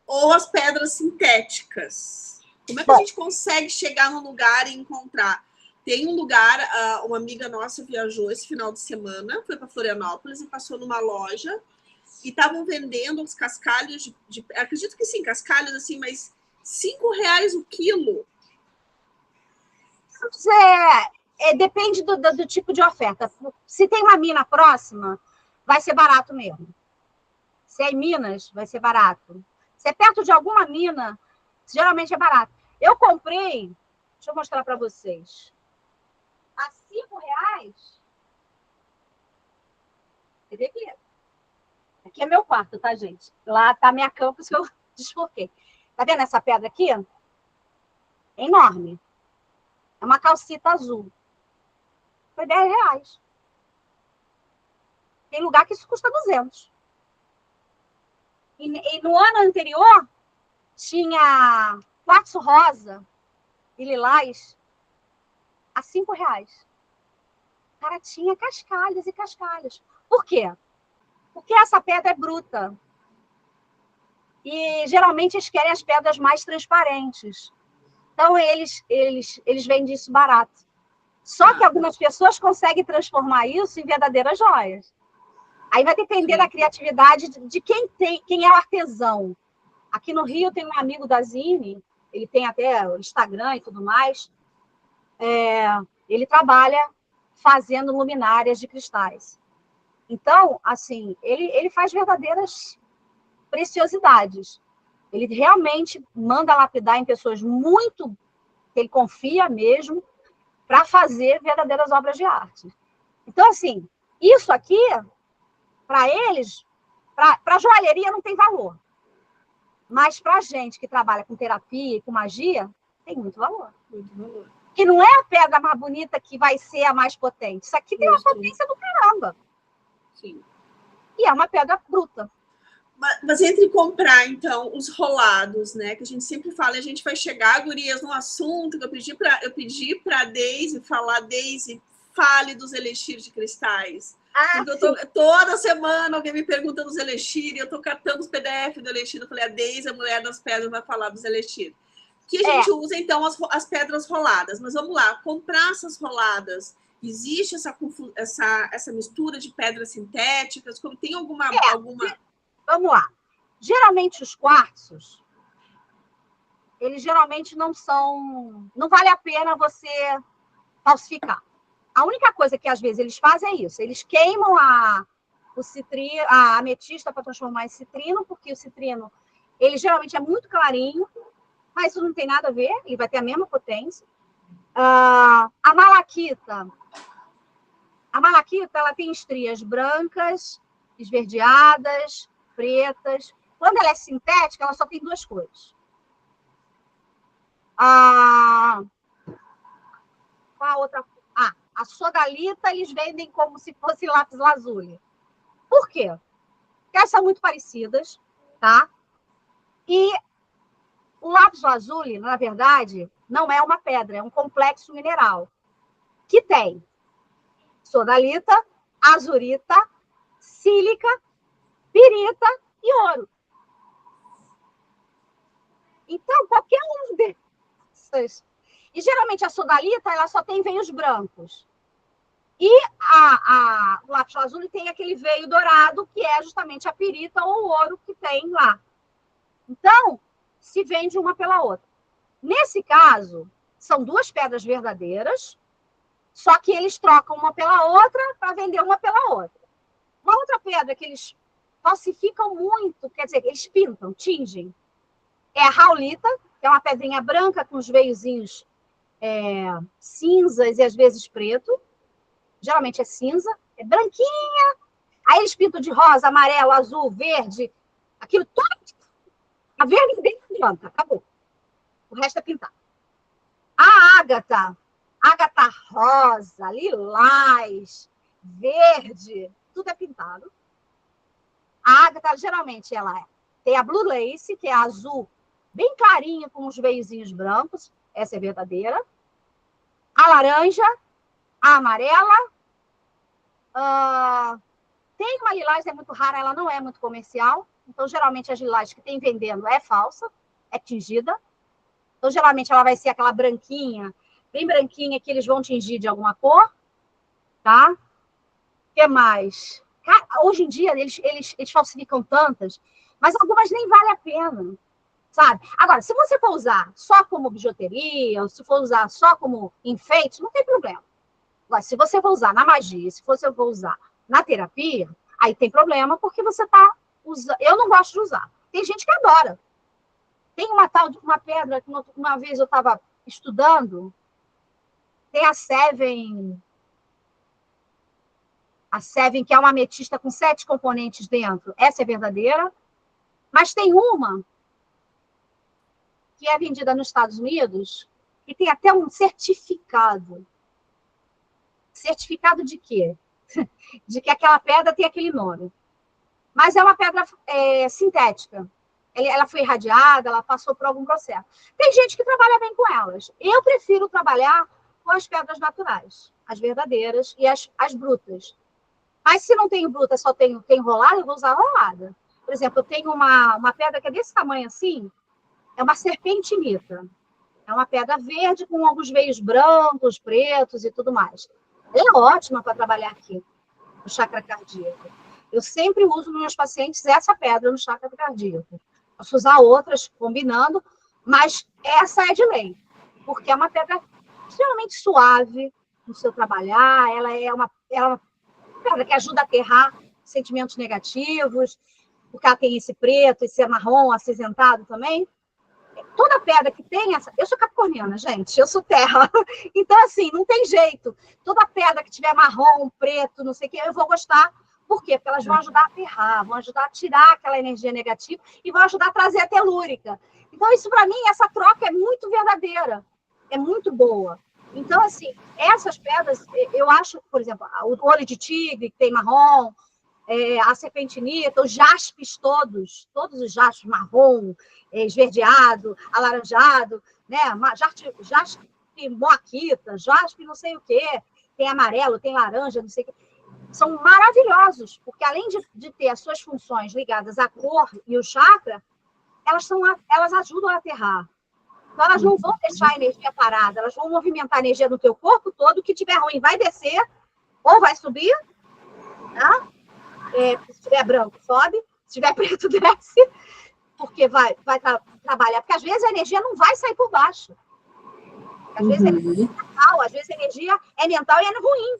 ou as pedras sintéticas? Como é que a gente consegue chegar num lugar e encontrar? Tem um lugar, uma amiga nossa viajou esse final de semana, foi para Florianópolis e passou numa loja e estavam vendendo os cascalhos acredito que sim, cascalhos assim, mas R$5 o quilo. Depende do tipo de oferta. Se tem uma mina próxima, vai ser barato mesmo. Se é em Minas, vai ser barato. Se é perto de alguma mina, geralmente é barato. Eu comprei, deixa eu mostrar para vocês, a R$5. Cadê aqui? Aqui é meu quarto, tá, gente? Lá tá minha cama, por isso que eu desfoquei. Tá vendo essa pedra aqui? É enorme. É uma calcita azul. Foi R$10. Tem lugar que isso custa 200. E no ano anterior, tinha quartzo rosa e lilás a R$5. Cara, tinha cascalhos e cascalhos. Por quê? Porque essa pedra é bruta. E geralmente eles querem as pedras mais transparentes. Então, eles vendem isso barato. Só que algumas pessoas conseguem transformar isso em verdadeiras joias. Aí vai depender da criatividade de quem é o artesão. Aqui no Rio tem um amigo da Zine, ele tem até o Instagram e tudo mais. Ele trabalha fazendo luminárias de cristais. Então, assim, ele faz verdadeiras preciosidades. Ele realmente manda lapidar em pessoas muito que ele confia mesmo para fazer verdadeiras obras de arte. Então, assim, isso aqui, para eles, para joalheria não tem valor. Mas para a gente que trabalha com terapia e com magia, tem muito valor. Muito valor. Que não é a pedra mais bonita que vai ser a mais potente. Isso aqui tem uma potência do caramba. Sim. E é uma pedra bruta. Mas entre comprar, então, os rolados, né? Que a gente sempre fala, a gente vai chegar, gurias, no assunto que eu pedi para a Deise falar, Deise, fale dos elixir de cristais. Porque toda semana alguém me pergunta dos elixir, e eu estou catando os PDF do elixir. Eu falei, a Deise, a mulher das pedras, vai falar dos elixir. Que a gente usa, então, as pedras roladas. Mas vamos lá, comprar essas roladas, existe essa mistura de pedras sintéticas? Como tem alguma... Vamos lá. Geralmente os quartzos, eles geralmente não são... Não vale a pena você falsificar. A única coisa que às vezes eles fazem é isso. Eles queimam a ametista para transformar em citrino, porque o citrino, ele geralmente é muito clarinho, mas isso não tem nada a ver, ele vai ter a mesma potência. A malaquita, ela tem estrias brancas, esverdeadas, pretas. Quando ela é sintética, ela só tem duas cores. Qual a outra? A sodalita eles vendem como se fosse lápis lazuli. Por quê? Porque elas são muito parecidas, tá? E o lápis lazuli, na verdade, não é uma pedra, é um complexo mineral que tem sodalita, azurita, sílica, pirita e ouro. Então, qualquer um desses. E geralmente a sodalita ela só tem veios brancos. E o lápis lazuli tem aquele veio dourado, que é justamente a pirita ou o ouro que tem lá. Então, se vende uma pela outra. Nesse caso, são duas pedras verdadeiras, só que eles trocam uma pela outra para vender uma pela outra. Uma outra pedra que eles falsificam muito, quer dizer, eles pintam, tingem, é a raulita, que é uma pedrinha branca com os veiozinhos cinzas e às vezes preto. Geralmente é cinza, é branquinha. Aí eles pintam de rosa, amarelo, azul, verde, aquilo todo. A verde bem branca, acabou. O resto é pintado. A ágata rosa, lilás, verde, tudo é pintado. A ágata, geralmente, ela tem a blue lace, que é azul, bem clarinha, com uns veiozinhos brancos. Essa é verdadeira. A laranja, a amarela. Tem uma lilás, é muito rara, ela não é muito comercial. Então, geralmente, as lilás que tem vendendo é falsa, é tingida. Então, geralmente, ela vai ser aquela branquinha, bem branquinha, que eles vão tingir de alguma cor. Tá? O que mais? Hoje em dia, eles falsificam tantas, mas algumas nem vale a pena, sabe? Agora, se você for usar só como bijuteria, ou se for usar só como enfeite, não tem problema. Agora, se você for usar na magia, se você for usar na terapia, aí tem problema, porque você está usando... Eu não gosto de usar. Tem gente que adora. Tem uma pedra que uma vez eu estava estudando, tem a Seven, que é uma ametista com 7 componentes dentro. Essa é verdadeira. Mas tem uma que é vendida nos Estados Unidos e tem até um certificado. Certificado de quê? De que aquela pedra tem aquele nome. Mas é uma pedra sintética. Ela foi irradiada, ela passou por algum processo. Tem gente que trabalha bem com elas. Eu prefiro trabalhar com as pedras naturais, as verdadeiras e as brutas. Mas se não tenho bruta, só tenho rolada, eu vou usar rolada. Por exemplo, eu tenho uma pedra que é desse tamanho assim, é uma serpentinita. É uma pedra verde com alguns veios brancos, pretos e tudo mais. Ela é ótima para trabalhar aqui, no chakra cardíaco. Eu sempre uso nos meus pacientes essa pedra no chakra cardíaco. Posso usar outras combinando, mas essa é de lei, porque é uma pedra extremamente suave no seu trabalhar, ela é uma pedra que ajuda a aterrar sentimentos negativos, porque ela tem esse preto, esse marrom acinzentado também. Toda pedra que tem essa... Eu sou capricorniana, gente, eu sou terra. Então, assim, não tem jeito. Toda pedra que tiver marrom, preto, não sei o quê, eu vou gostar. Por quê? Porque elas vão ajudar a aterrar, vão ajudar a tirar aquela energia negativa e vão ajudar a trazer a telúrica. Então, isso, para mim, essa troca é muito verdadeira, é muito boa. Então, assim, essas pedras, eu acho, por exemplo, o olho de tigre, que tem marrom, a serpentinita, os jaspes todos os jaspes, marrom, esverdeado, alaranjado, né? Jaspe moaquita, jaspe não sei o quê, tem amarelo, tem laranja, não sei o quê. São maravilhosos, porque além de ter as suas funções ligadas à cor e o chakra, elas ajudam a aterrar. Então, elas não vão deixar a energia parada, elas vão movimentar a energia do teu corpo todo, o que tiver ruim vai descer, ou vai subir, tá? Se tiver branco, sobe, se tiver preto, desce, porque vai trabalhar. Porque, às vezes, a energia não vai sair por baixo. Às vezes é mental, às vezes a energia é mental e é ruim.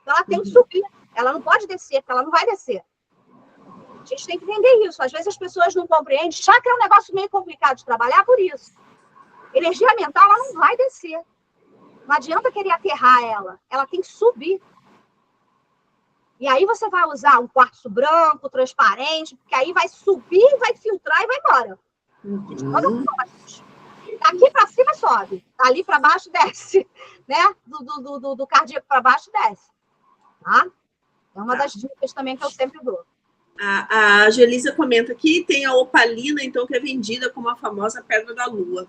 Então ela tem que subir. Ela não pode descer, porque ela não vai descer. A gente tem que entender isso. Às vezes as pessoas não compreendem. Chakra é um negócio meio complicado de trabalhar por isso. Energia mental, ela não vai descer. Não adianta querer aterrar ela. Ela tem que subir. E aí você vai usar um quartzo branco, transparente, porque aí vai subir, vai filtrar e vai embora. Daqui para cima sobe. Ali para baixo desce. Né? Do cardíaco para baixo desce. Tá? É uma das dicas também que eu sempre dou. A Gelisa comenta aqui, tem a opalina, então, que é vendida como a famosa pedra da lua.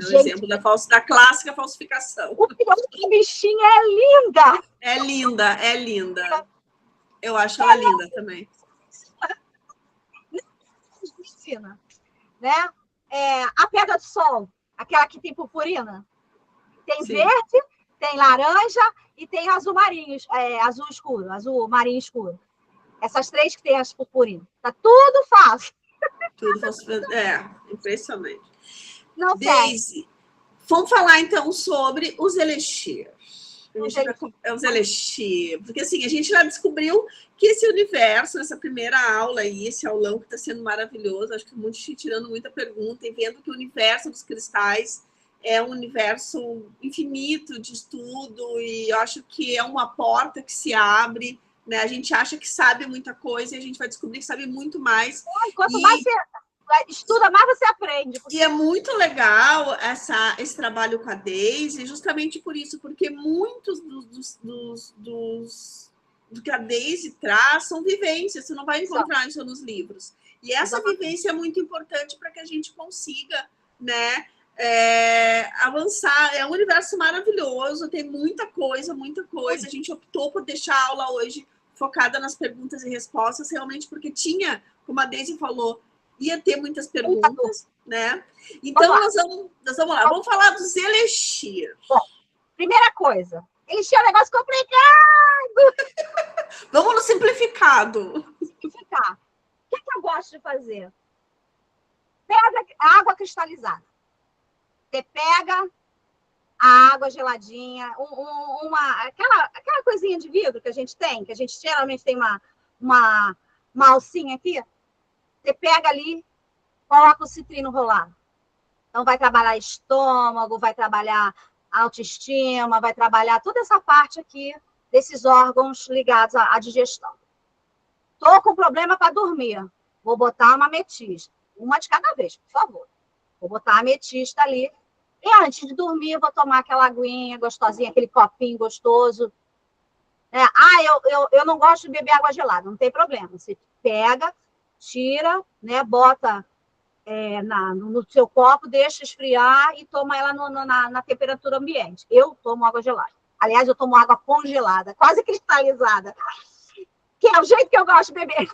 É um exemplo da clássica falsificação. O bichinho é linda! É linda, é linda. Eu acho ela linda também. Né? A pedra do sol, aquela que tem purpurina. Tem Sim. verde, tem laranja e tem azul marinho, azul escuro, azul marinho escuro. Essas três que tem as purpurinas. Tá tudo fácil. Tudo impressionante. Não Daisy, vamos falar então sobre os elixirs. Os elixirs. Porque assim, a gente já descobriu que esse universo, essa primeira aula aí, esse aulão que está sendo maravilhoso, acho que um monte de gente tirando muita pergunta e vendo que o universo dos cristais é um universo infinito de estudo e eu acho que é uma porta que se abre. Né? A gente acha que sabe muita coisa e a gente vai descobrir que sabe muito mais. Quanto mais você estuda, mais você aprende. E é muito legal esse trabalho com a Daisy, justamente por isso, porque muitos do que a Daisy traz são vivências, você não vai encontrar isso nos livros. E essa vivência é muito importante para que a gente consiga, né, avançar. É um universo maravilhoso, tem muita coisa. A gente optou por deixar a aula hoje focada nas perguntas e respostas, realmente porque tinha, como a Daisy falou, ia ter muitas perguntas, né? Então, nós vamos lá. Vamos falar dos elixirs. Bom, primeira coisa, elixir é um negócio complicado. Vamos no simplificado. Simplificar. O que eu gosto de fazer? Pega água cristalizada. Você pega a água geladinha, aquela coisinha de vidro que a gente geralmente tem uma alcinha aqui. Você pega ali, coloca o citrino rolado. Então, vai trabalhar estômago, vai trabalhar autoestima, vai trabalhar toda essa parte aqui desses órgãos ligados à digestão. Estou com problema para dormir. Vou botar uma ametista. Uma de cada vez, por favor. Vou botar a ametista ali. E antes de dormir, eu vou tomar aquela aguinha gostosinha, aquele copinho gostoso. Eu não gosto de beber água gelada, não tem problema. Você pega, tira, né, bota no seu copo, deixa esfriar e toma ela na temperatura ambiente. Eu tomo água gelada. Aliás, eu tomo água congelada, quase cristalizada, que é o jeito que eu gosto de beber.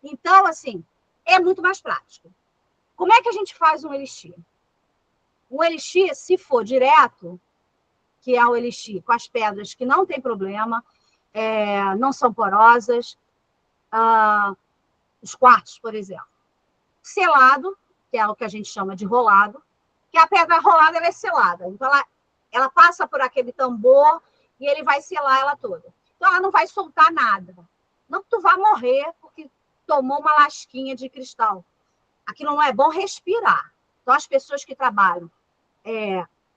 Então, assim, é muito mais prático. Como é que a gente faz um elixir? Um elixir, se for direto, que é o elixir com as pedras que não tem problema, não são porosas, os quartos, por exemplo. Selado, que é o que a gente chama de rolado, que a pedra rolada ela é selada. Então, ela passa por aquele tambor e ele vai selar ela toda. Então, ela não vai soltar nada. Não que tu vá morrer porque tomou uma lasquinha de cristal. Aquilo não é bom respirar. Então, as pessoas que trabalham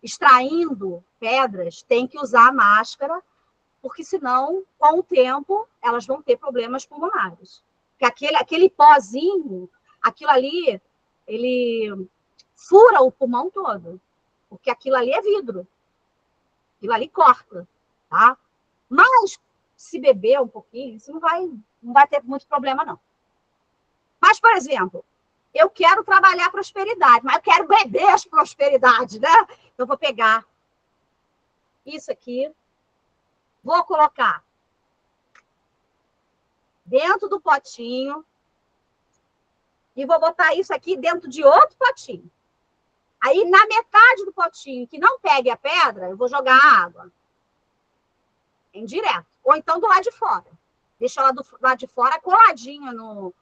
extraindo pedras têm que usar máscara, porque senão, com o tempo, elas vão ter problemas pulmonares. Porque aquele pozinho, aquilo ali, ele fura o pulmão todo. Porque aquilo ali é vidro. Aquilo ali corta, tá? Mas, se beber um pouquinho, isso não vai ter muito problema, não. Mas, por exemplo, eu quero trabalhar a prosperidade, mas eu quero beber as prosperidades, né? Eu vou pegar isso aqui, vou colocar dentro do potinho e vou botar isso aqui dentro de outro potinho. Aí, na metade do potinho, que não pegue a pedra, eu vou jogar a água. Em direto. Ou então do lado de fora. Deixa ela do lado de fora coladinha no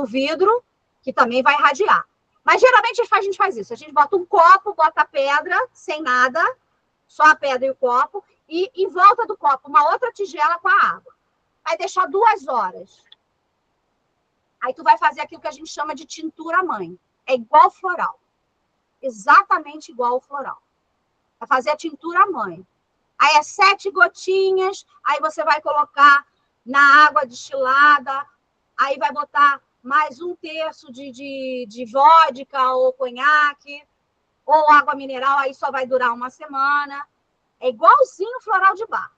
vidro, que também vai irradiar. Mas geralmente a gente faz isso. A gente bota um copo, bota a pedra, sem nada, só a pedra e o copo, e em volta do copo uma outra tigela com a água. Vai deixar 2 horas. Aí tu vai fazer aquilo que a gente chama de tintura mãe. É igual floral. Exatamente igual ao floral. Vai fazer a tintura mãe. Aí é 7 gotinhas, aí você vai colocar na água destilada, aí vai botar mais 1/3 de vodka ou conhaque, ou água mineral, aí só vai durar 1 semana. É igualzinho floral de bar.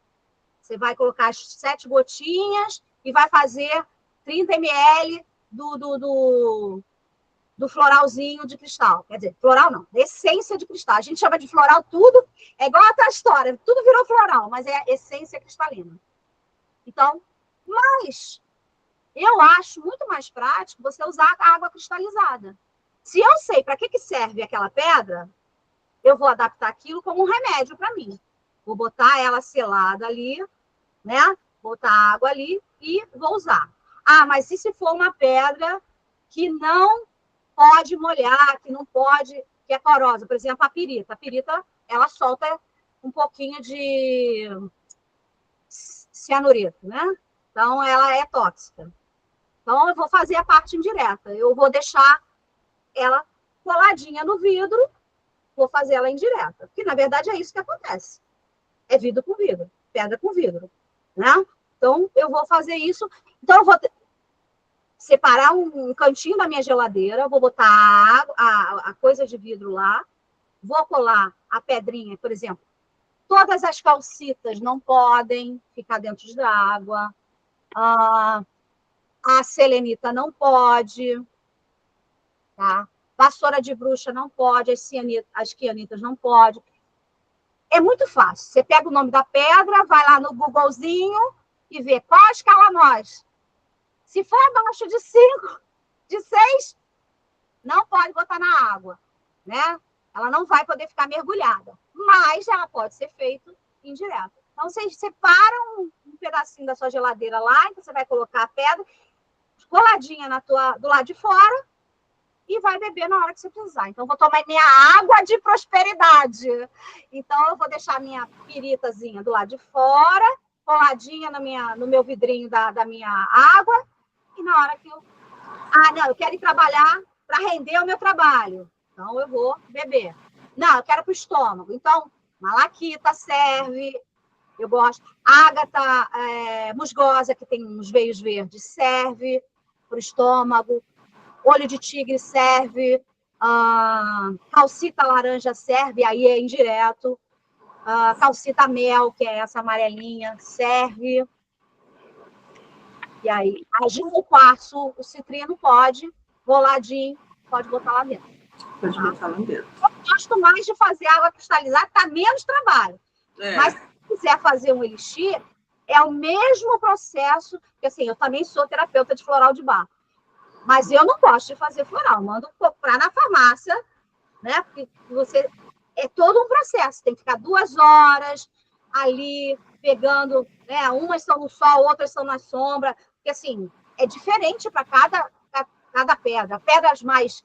Você vai colocar as 7 gotinhas e vai fazer 30 ml do floralzinho de cristal. Quer dizer, floral não, essência de cristal. A gente chama de floral tudo, é igual a tua história, tudo virou floral, mas é essência cristalina. Então, mas eu acho muito mais prático você usar a água cristalizada. Se eu sei para que serve aquela pedra, eu vou adaptar aquilo como um remédio para mim. Vou botar ela selada ali, né? Botar água ali e vou usar. Ah, mas e se for uma pedra que não pode molhar, que não pode, que é porosa? Por exemplo, a pirita. A pirita, ela solta um pouquinho de cianureto, né? Então, ela é tóxica. Então, eu vou fazer a parte indireta. Eu vou deixar ela coladinha no vidro, vou fazer ela indireta. Porque, na verdade, é isso que acontece. É vidro com vidro, pedra com vidro, né? Então, eu vou fazer isso. Então, eu vou separar um cantinho da minha geladeira, vou botar a coisa de vidro lá, vou colar a pedrinha, por exemplo. Todas as calcitas não podem ficar dentro da água. A selenita não pode, tá? Vassoura de bruxa não pode, as quianitas não podem. É muito fácil. Você pega o nome da pedra, vai lá no Googlezinho e vê qual a escala-nós. Se for abaixo de 5, de 6, não pode botar na água, né? Ela não vai poder ficar mergulhada, mas ela pode ser feita indireta. Então, você separa um pedacinho da sua geladeira lá, então você vai colocar a pedra coladinha do lado de fora e vai beber na hora que você precisar. Então, eu vou tomar minha água de prosperidade. Então, eu vou deixar a minha piritazinha do lado de fora, coladinha no meu vidrinho da minha água, e na hora que eu... Ah, não, eu quero ir trabalhar para render o meu trabalho. Então, eu vou beber. Não, eu quero para o estômago. Então, malaquita serve, eu gosto. Ágata musgosa, que tem uns veios verdes, serve para o estômago. Olho de tigre serve. Calcita laranja serve, aí é indireto. Calcita mel, que é essa amarelinha, serve. E aí, agir no quartzo, o citrino pode, roladinho, pode botar lá dentro. Pode botar lá dentro. Eu gosto mais de fazer água cristalizada, tá menos trabalho. Mas se quiser fazer um elixir, é o mesmo processo, porque assim, eu também sou terapeuta de floral de bar. Mas eu não gosto de fazer floral, mando comprar na farmácia, né? Porque é todo um processo, tem que ficar 2 horas ali pegando, né? Umas são no sol, outras são na sombra, porque assim, é diferente para cada pedra. Pedras mais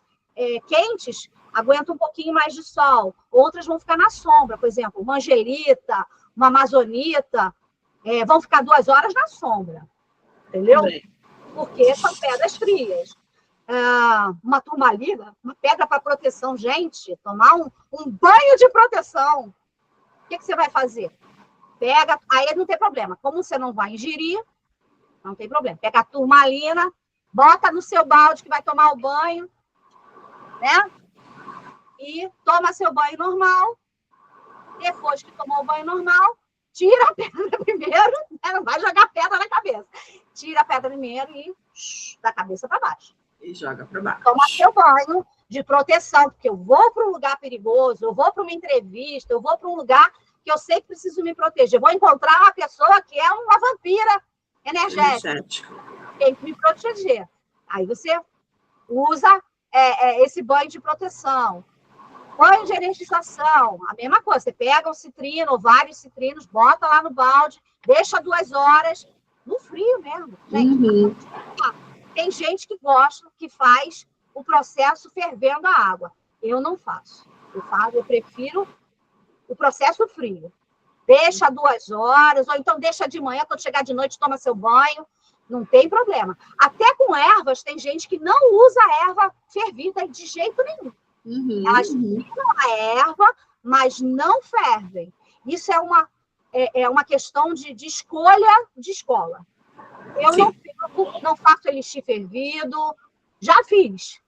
quentes aguentam um pouquinho mais de sol, outras vão ficar na sombra, por exemplo, uma angelita, uma amazonita, vão ficar 2 horas na sombra, entendeu? Porque são pedras frias. Uma turmalina, uma pedra para proteção, gente, tomar um banho de proteção. O que você vai fazer? Pega, aí não tem problema. Como você não vai ingerir, não tem problema. Pega a turmalina, bota no seu balde que vai tomar o banho, né? E toma seu banho normal. Depois que tomou o banho normal, tira a pedra primeiro, né? Não vai jogar pedra na cabeça. Tira a pedra primeiro e da cabeça para baixo. E joga para baixo. Toma seu banho de proteção, porque eu vou para um lugar perigoso, eu vou para uma entrevista, eu vou para um lugar que eu sei que preciso me proteger. Eu vou encontrar uma pessoa que é uma vampira energética. Tem que me proteger. Aí você usa esse banho de proteção. Banho de energização, a mesma coisa. Você pega um citrino, ou vários citrinos, bota lá no balde, deixa 2 horas, no frio mesmo. Gente, tem gente que gosta, que faz o processo fervendo a água. Eu não faço. Eu prefiro o processo frio. Deixa 2 horas, ou então deixa de manhã, quando chegar de noite, toma seu banho. Não tem problema. Até com ervas, tem gente que não usa a erva fervida de jeito nenhum. Elas tiram a erva, mas não fervem. Isso é uma questão de escolha de escola. Eu não faço elixir fervido, já fiz,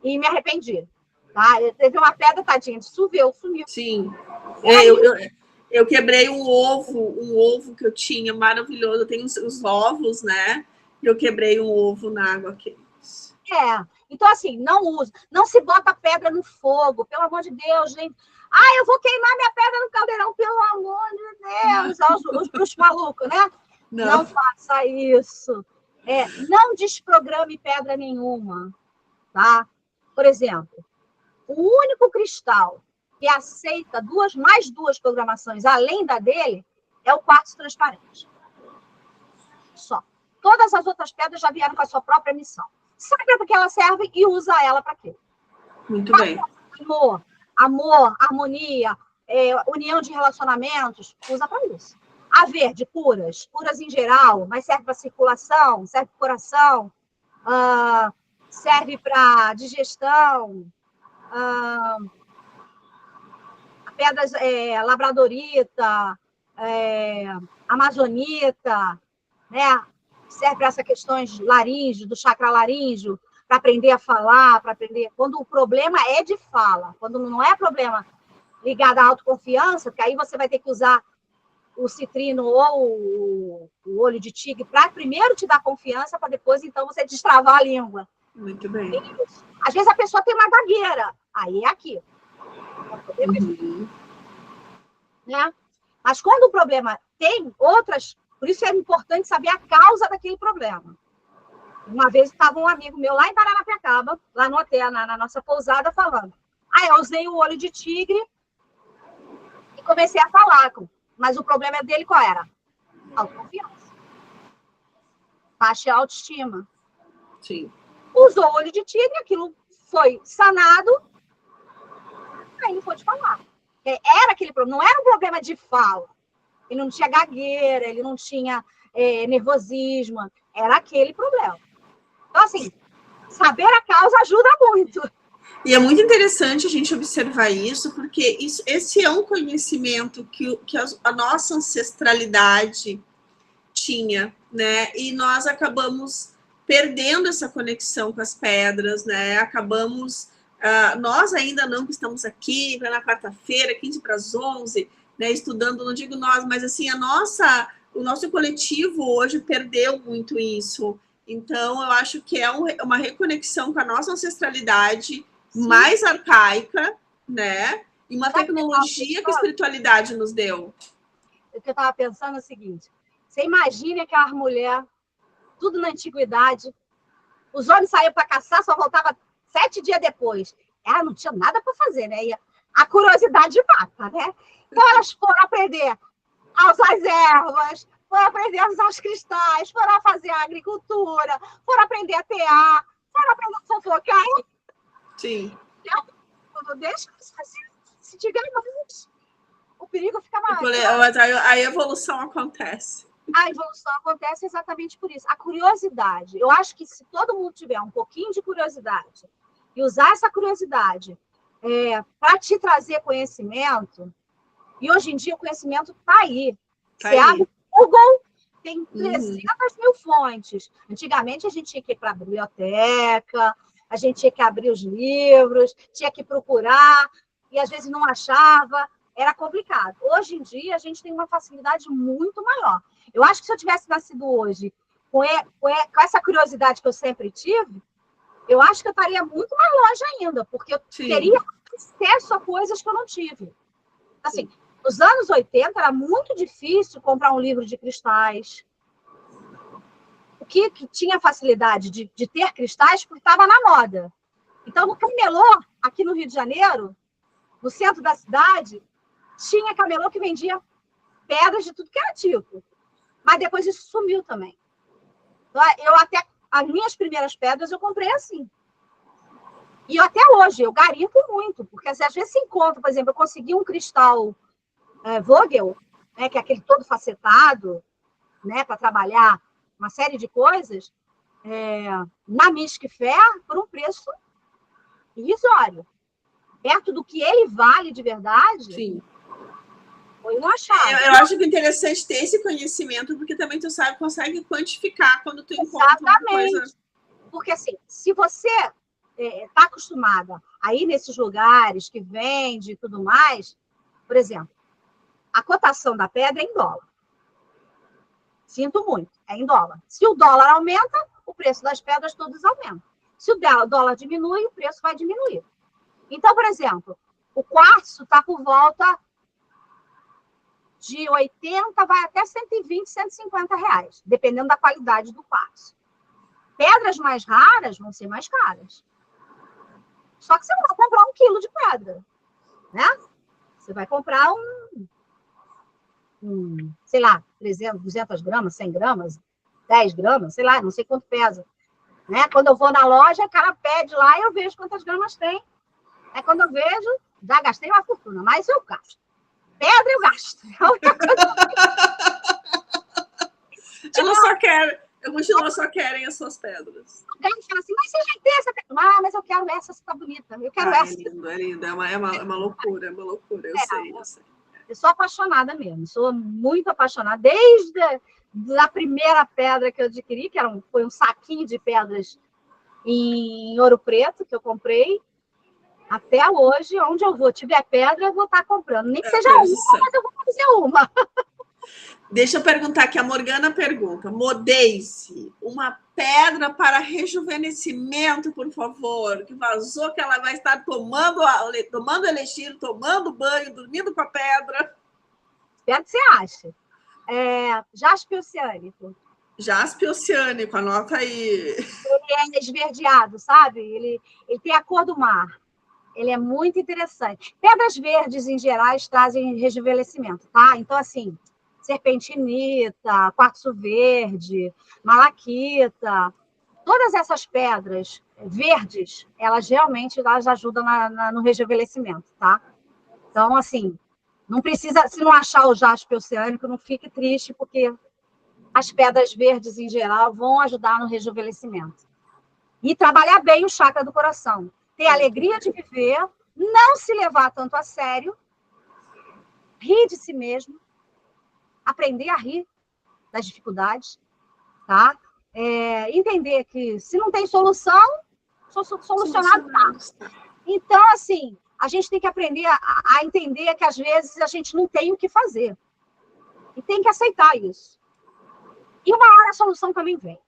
e me arrependi. Tá? Teve uma pedra, tadinha, sumiu. Sim. Eu quebrei um ovo que eu tinha, maravilhoso. Eu tenho os ovos, né? E eu quebrei um ovo na água quente. Então, assim, não usa. Não se bota pedra no fogo, pelo amor de Deus, gente. Eu vou queimar minha pedra no caldeirão, pelo amor de Deus. Os bruxos malucos, né? Não faça isso. Não desprograme pedra nenhuma, tá? Por exemplo, o único cristal que aceita mais duas programações além da dele é o quartzo transparente. Só. Todas as outras pedras já vieram com a sua própria missão. Sabe para que ela serve e usa ela para quê? Muito bem. Amor, harmonia, união de relacionamentos, usa para isso. A verde, curas em geral, mas serve para circulação, serve para coração, serve para digestão, pedras labradorita, amazonita, né? Serve para essas questões laríngeo, do chakra laríngeo, para aprender a falar, para aprender. Quando o problema é de fala, quando não é problema ligado à autoconfiança, porque aí você vai ter que usar o citrino ou o olho de tigre para primeiro te dar confiança, para depois, então, você destravar a língua. Muito bem. Às vezes a pessoa tem uma gagueira, aí é aqui. Né? Mas quando o problema tem outras... Por isso é importante saber a causa daquele problema. Uma vez estava um amigo meu lá em Paranapiacaba, lá no hotel, na nossa pousada, falando. Eu usei o olho de tigre e comecei a falar. Mas o problema dele qual era? Autoconfiança. Baixa autoestima. Sim. Usou o olho de tigre, aquilo foi sanado, aí ele foi te falar. Era aquele problema, não era um problema de fala. Ele não tinha gagueira, ele não tinha nervosismo, era aquele problema. Então, assim, saber a causa ajuda muito. E é muito interessante a gente observar isso, porque esse é um conhecimento que a nossa ancestralidade tinha, né? E nós acabamos perdendo essa conexão com as pedras, né? Nós ainda não que estamos aqui, na quarta-feira, 15 para as 11, né, estudando, não digo nós, mas assim, o nosso coletivo hoje perdeu muito isso. Então, eu acho que é uma reconexão com a nossa ancestralidade mais arcaica, né? E uma tecnologia que a espiritualidade nos deu. O que eu estava pensando é o seguinte, você imagina aquela mulher, tudo na antiguidade, os homens saíam para caçar, só voltava 7 dias depois. Ela não tinha nada para fazer, né? E a curiosidade mata, né? Então, elas foram aprender a usar as ervas, foram aprender a usar os cristais, foram a fazer a agricultura, foram aprender a tear, foram aprender a fofocar. Sim. Quando deixa isso fazer, se tiver mais, o perigo fica maior. A evolução acontece. A evolução acontece exatamente por isso. A curiosidade. Eu acho que se todo mundo tiver um pouquinho de curiosidade e usar essa curiosidade para te trazer conhecimento, e hoje em dia o conhecimento está aí. Você abre o Google, tem 300 mil fontes. Antigamente a gente tinha que ir para a biblioteca, a gente tinha que abrir os livros, tinha que procurar, e às vezes não achava, era complicado. Hoje em dia a gente tem uma facilidade muito maior. Eu acho que se eu tivesse nascido hoje com essa curiosidade que eu sempre tive, eu acho que eu estaria muito mais longe ainda, porque eu teria acesso a coisas que eu não tive. Assim, nos anos 80, era muito difícil comprar um livro de cristais. O que tinha facilidade de ter cristais porque estava na moda. Então, no camelô, aqui no Rio de Janeiro, no centro da cidade, tinha camelô que vendia pedras de tudo que era tipo. Mas depois isso sumiu também. Então, as minhas primeiras pedras eu comprei assim. E até hoje, eu garimpo muito, porque às vezes se encontra, por exemplo, eu consegui um cristal Vogel, né, que é aquele todo facetado, né, para trabalhar uma série de coisas, na Mystic Fair, por um preço irrisório. Perto do que ele vale de verdade, Sim. foi um achado. Eu acho que é interessante ter esse conhecimento, porque também tu sabe, consegue quantificar quando tu encontra uma coisa. Porque, assim, se você está acostumada a ir nesses lugares que vende e tudo mais, por exemplo, a cotação da pedra é em dólar. Sinto muito, é em dólar. Se o dólar aumenta, o preço das pedras todas aumenta. Se o dólar diminui, o preço vai diminuir. Então, por exemplo, o quartzo está por volta de 80, vai até 120, 150 reais, dependendo da qualidade do quartzo. Pedras mais raras vão ser mais caras. Só que você não vai comprar 1 quilo de pedra, né? Você vai comprar sei lá, 300, 200 gramas, 100 gramas, 10 gramas, sei lá, não sei quanto pesa. Né? Quando eu vou na loja, o cara pede lá e eu vejo quantas gramas tem. Aí quando eu vejo, já gastei uma fortuna, mas eu gasto. Pedra eu gasto. Eu continuo só querem as suas pedras. Alguém fala assim, mas você já tem essa pedra? Ah, mas eu quero essa, está bonita. Eu quero essa. É lindo. É uma loucura, eu sei. Eu sou apaixonada mesmo, sou muito apaixonada. Desde a primeira pedra que eu adquiri, que foi um saquinho de pedras em Ouro Preto, que eu comprei, até hoje, onde eu vou, tiver pedra, eu vou estar comprando. Nem que seja uma, mas eu vou fazer uma. Deixa eu perguntar aqui, a Morgana pergunta, Modeice, uma pedra para rejuvenescimento, por favor, que vazou que ela vai estar tomando elixir, tomando banho, dormindo com a pedra. Espero que você ache. Jaspe oceânico. Jaspe oceânico, anota aí. Ele é esverdeado, sabe? Ele tem a cor do mar. Ele é muito interessante. Pedras verdes, em geral, trazem rejuvenescimento, tá? Então, assim, serpentinita, quartzo verde, malaquita, todas essas pedras verdes, elas realmente ajudam no rejuvenescimento, tá? Então, assim, não precisa, se não achar o jaspe oceânico, não fique triste, porque as pedras verdes, em geral, vão ajudar no rejuvenescimento. E trabalhar bem o chakra do coração. Ter alegria de viver, não se levar tanto a sério, rir de si mesmo, aprender a rir das dificuldades, tá? Entender que se não tem solução, solucionado tá. Então, assim, a gente tem que aprender a entender que às vezes a gente não tem o que fazer. E tem que aceitar isso. E uma hora a solução também vem.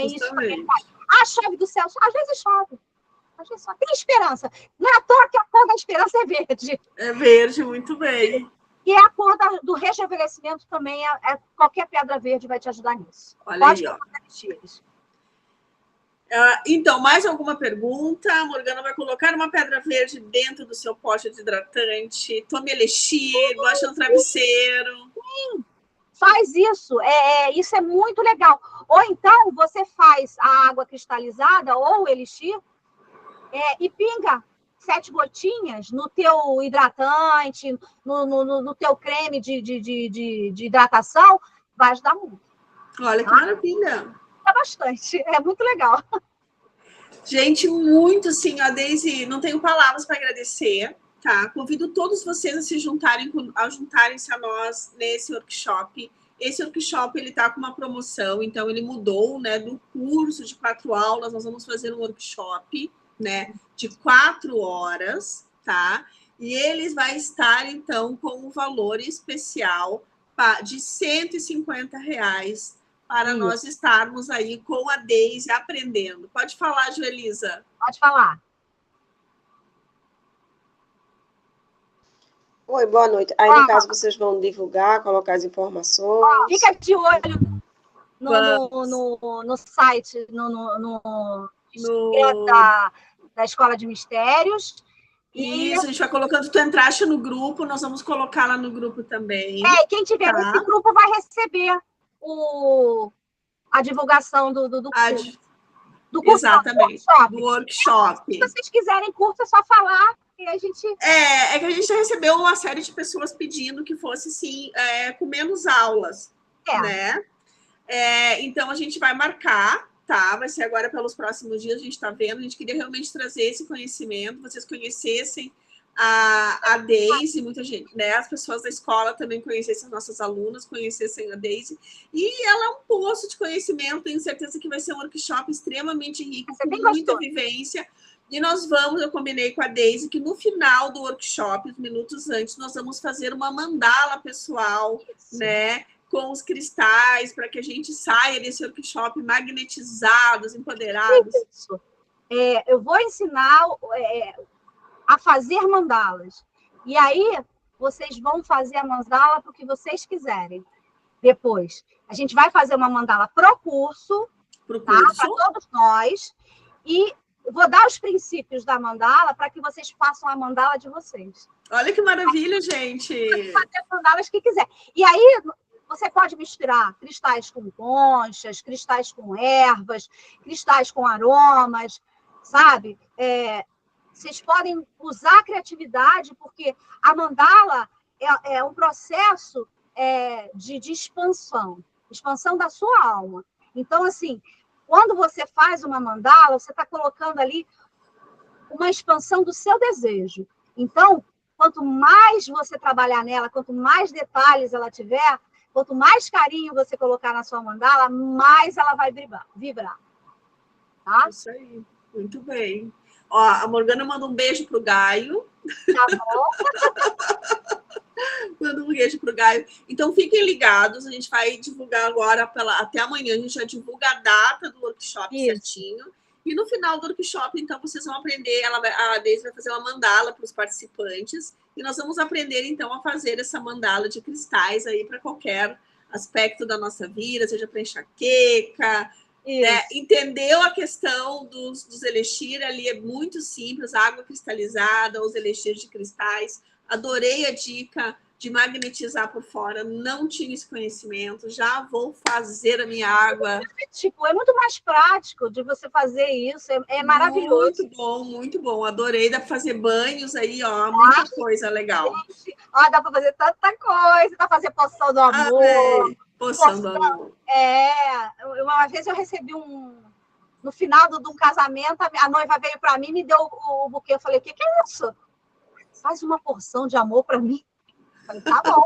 Isso também faz. A chave do céu, às vezes chove. Às vezes só tem esperança. Não é à toa que a cor da esperança é verde. É verde, muito bem. E a cor do rejuvenescimento também, qualquer pedra verde vai te ajudar nisso. Olha aí, ó. Então, mais alguma pergunta? A Morgana vai colocar uma pedra verde dentro do seu pote de hidratante. Tome elixir, bote no travesseiro. Sim, faz isso. Isso é muito legal. Ou então, você faz a água cristalizada ou o elixir e pinga 7 gotinhas no teu hidratante, no teu creme de hidratação, vai ajudar muito. Olha que maravilha! É bastante, é muito legal. Gente, muito sim, a Deise, não tenho palavras para agradecer, tá? Convido todos vocês a se juntarem-se a nós nesse workshop. Esse workshop, ele tá com uma promoção, então ele mudou, né, do curso de 4 aulas, nós vamos fazer um workshop, né, de 4 horas, tá? E ele vai estar, então, com um valor especial de R$150 para nós estarmos aí com a Deise aprendendo. Pode falar, Joelisa. Pode falar. Oi, boa noite. Aí, no caso, vocês vão divulgar, colocar as informações. Fica de olho no site, no da Escola de Mistérios. Isso, a gente vai colocando, tu entraste no grupo, nós vamos colocar lá no grupo também. Quem tiver nesse grupo vai receber a divulgação do curso. Do curso, Exatamente, workshop. do workshop. Se vocês quiserem curso, é só falar e a gente... É que a gente já recebeu uma série de pessoas pedindo que fosse, sim, com menos aulas, né? Então, a gente vai marcar, tá? Vai ser agora pelos próximos dias, a gente está vendo. A gente queria realmente trazer esse conhecimento, vocês conhecessem a Deise, muita gente, né? As pessoas da escola também conhecessem as nossas alunas, conhecessem a Deise. E ela é um poço de conhecimento, tenho certeza que vai ser um workshop extremamente rico, com muita vivência. E eu combinei com a Deise que no final do workshop, minutos antes, nós vamos fazer uma mandala pessoal, né? Com os cristais, para que a gente saia desse workshop magnetizados, empoderados. Isso. Eu vou ensinar a fazer mandalas. E aí, vocês vão fazer a mandala para o que vocês quiserem. Depois, a gente vai fazer uma mandala pro curso, tá? Para todos nós. E vou dar os princípios da mandala para que vocês façam a mandala de vocês. Olha que maravilha, gente! Pode fazer as mandalas que quiser. E aí, você pode misturar cristais com conchas, cristais com ervas, cristais com aromas, sabe? Vocês podem usar a criatividade, porque a mandala é um processo de expansão da sua alma. Então, assim, quando você faz uma mandala, você está colocando ali uma expansão do seu desejo. Então, quanto mais você trabalhar nela, quanto mais detalhes ela tiver, quanto mais carinho você colocar na sua mandala, mais ela vai vibrar. Tá? Isso aí, muito bem. Ó, a Morgana manda um beijo pro Gaio. Tá bom? Manda um beijo pro Gaio. Então, fiquem ligados, a gente vai divulgar agora, até amanhã, a gente já divulga a data do workshop certinho. E no final do workshop, então, vocês vão aprender, a Deise vai fazer uma mandala para os participantes, e nós vamos aprender, então, a fazer essa mandala de cristais aí para qualquer aspecto da nossa vida, seja para enxaqueca, né? Entendeu a questão dos elixir, ali é muito simples, água cristalizada, os elixir de cristais. Adorei a dica de magnetizar por fora, não tinha esse conhecimento, já vou fazer a minha água. Tipo, é muito mais prático de você fazer isso, é maravilhoso. Muito bom, muito bom. Adorei, dá para fazer banhos aí, ó, muita coisa legal. Ó, dá para fazer tanta coisa, dá para fazer poção do amor. Poção do amor. Uma vez eu recebi no final de um casamento, a noiva veio para mim e me deu o buquê. Eu falei, o que é isso? Faz uma porção de amor para mim. Eu falei, tá bom.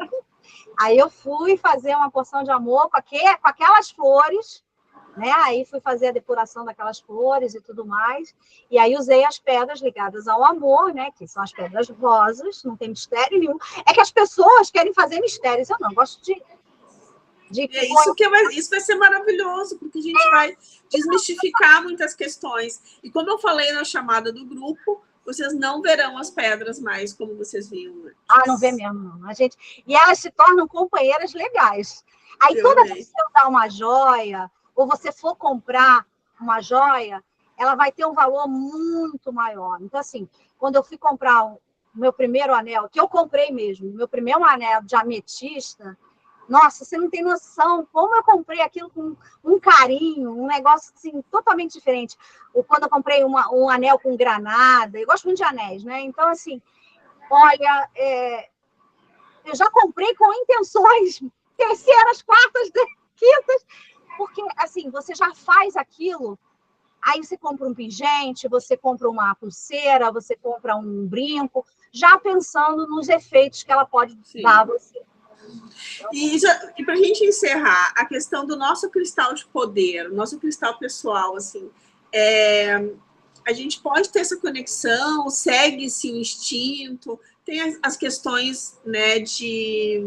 Aí eu fui fazer uma porção de amor com aquelas flores, né? Aí fui fazer a depuração daquelas flores e tudo mais. E aí usei as pedras ligadas ao amor, né? Que são as pedras rosas, não tem mistério nenhum. É que as pessoas querem fazer mistérios. Eu não gosto de isso vai ser maravilhoso, porque a gente vai desmistificar muitas questões. E como eu falei na chamada do grupo, vocês não verão as pedras mais como vocês viam antes. Não vê mesmo, não. E elas se tornam companheiras legais. Aí toda vez que você dá uma joia, ou você for comprar uma joia, ela vai ter um valor muito maior. Então, assim, quando eu fui comprar o meu primeiro anel, que eu comprei mesmo, meu primeiro anel de ametista, nossa, você não tem noção como eu comprei aquilo com um carinho, um negócio assim, totalmente diferente. Ou quando eu comprei um anel com granada, eu gosto muito de anéis, né? Então, assim, olha, eu já comprei com intenções terceiras, quartas, quintas, porque, assim, você já faz aquilo, aí você compra um pingente, você compra uma pulseira, você compra um brinco, já pensando nos efeitos que ela pode dar a você. E para a gente encerrar, a questão do nosso cristal de poder, nosso cristal pessoal, assim, a gente pode ter essa conexão, segue-se o instinto, tem as questões, né, deixa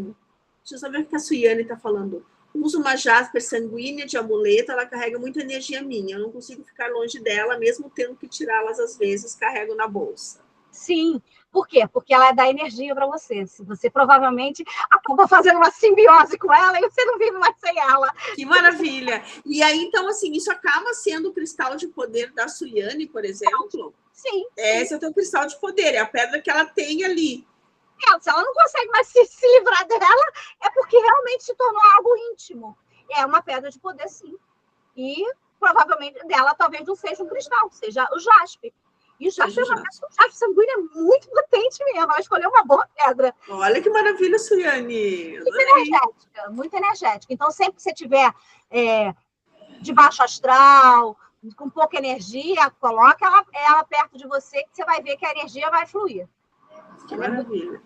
eu saber o que a Suiane está falando. Uso uma jasper sanguínea de amuleto, ela carrega muita energia minha, eu não consigo ficar longe dela, mesmo tendo que tirá-las às vezes, carrego na bolsa. Sim. Por quê? Porque ela dá energia para você. Você provavelmente acaba fazendo uma simbiose com ela e você não vive mais sem ela. Que maravilha! E aí, então, assim, isso acaba sendo o cristal de poder da Suiane, por exemplo? Sim. Esse é o teu cristal de poder, é a pedra que ela tem ali. Se ela não consegue mais se livrar dela, é porque realmente se tornou algo íntimo. É uma pedra de poder, sim. E provavelmente dela talvez não seja um cristal, seja o jaspe. E o jaspe, o jaspe sanguíneo é muito potente mesmo. Ela escolheu uma boa pedra. Olha que maravilha, Suiane. Muito energética. Então, sempre que você tiver de baixo astral, com pouca energia, coloca ela perto de você, que você vai ver que a energia vai fluir. Que maravilha.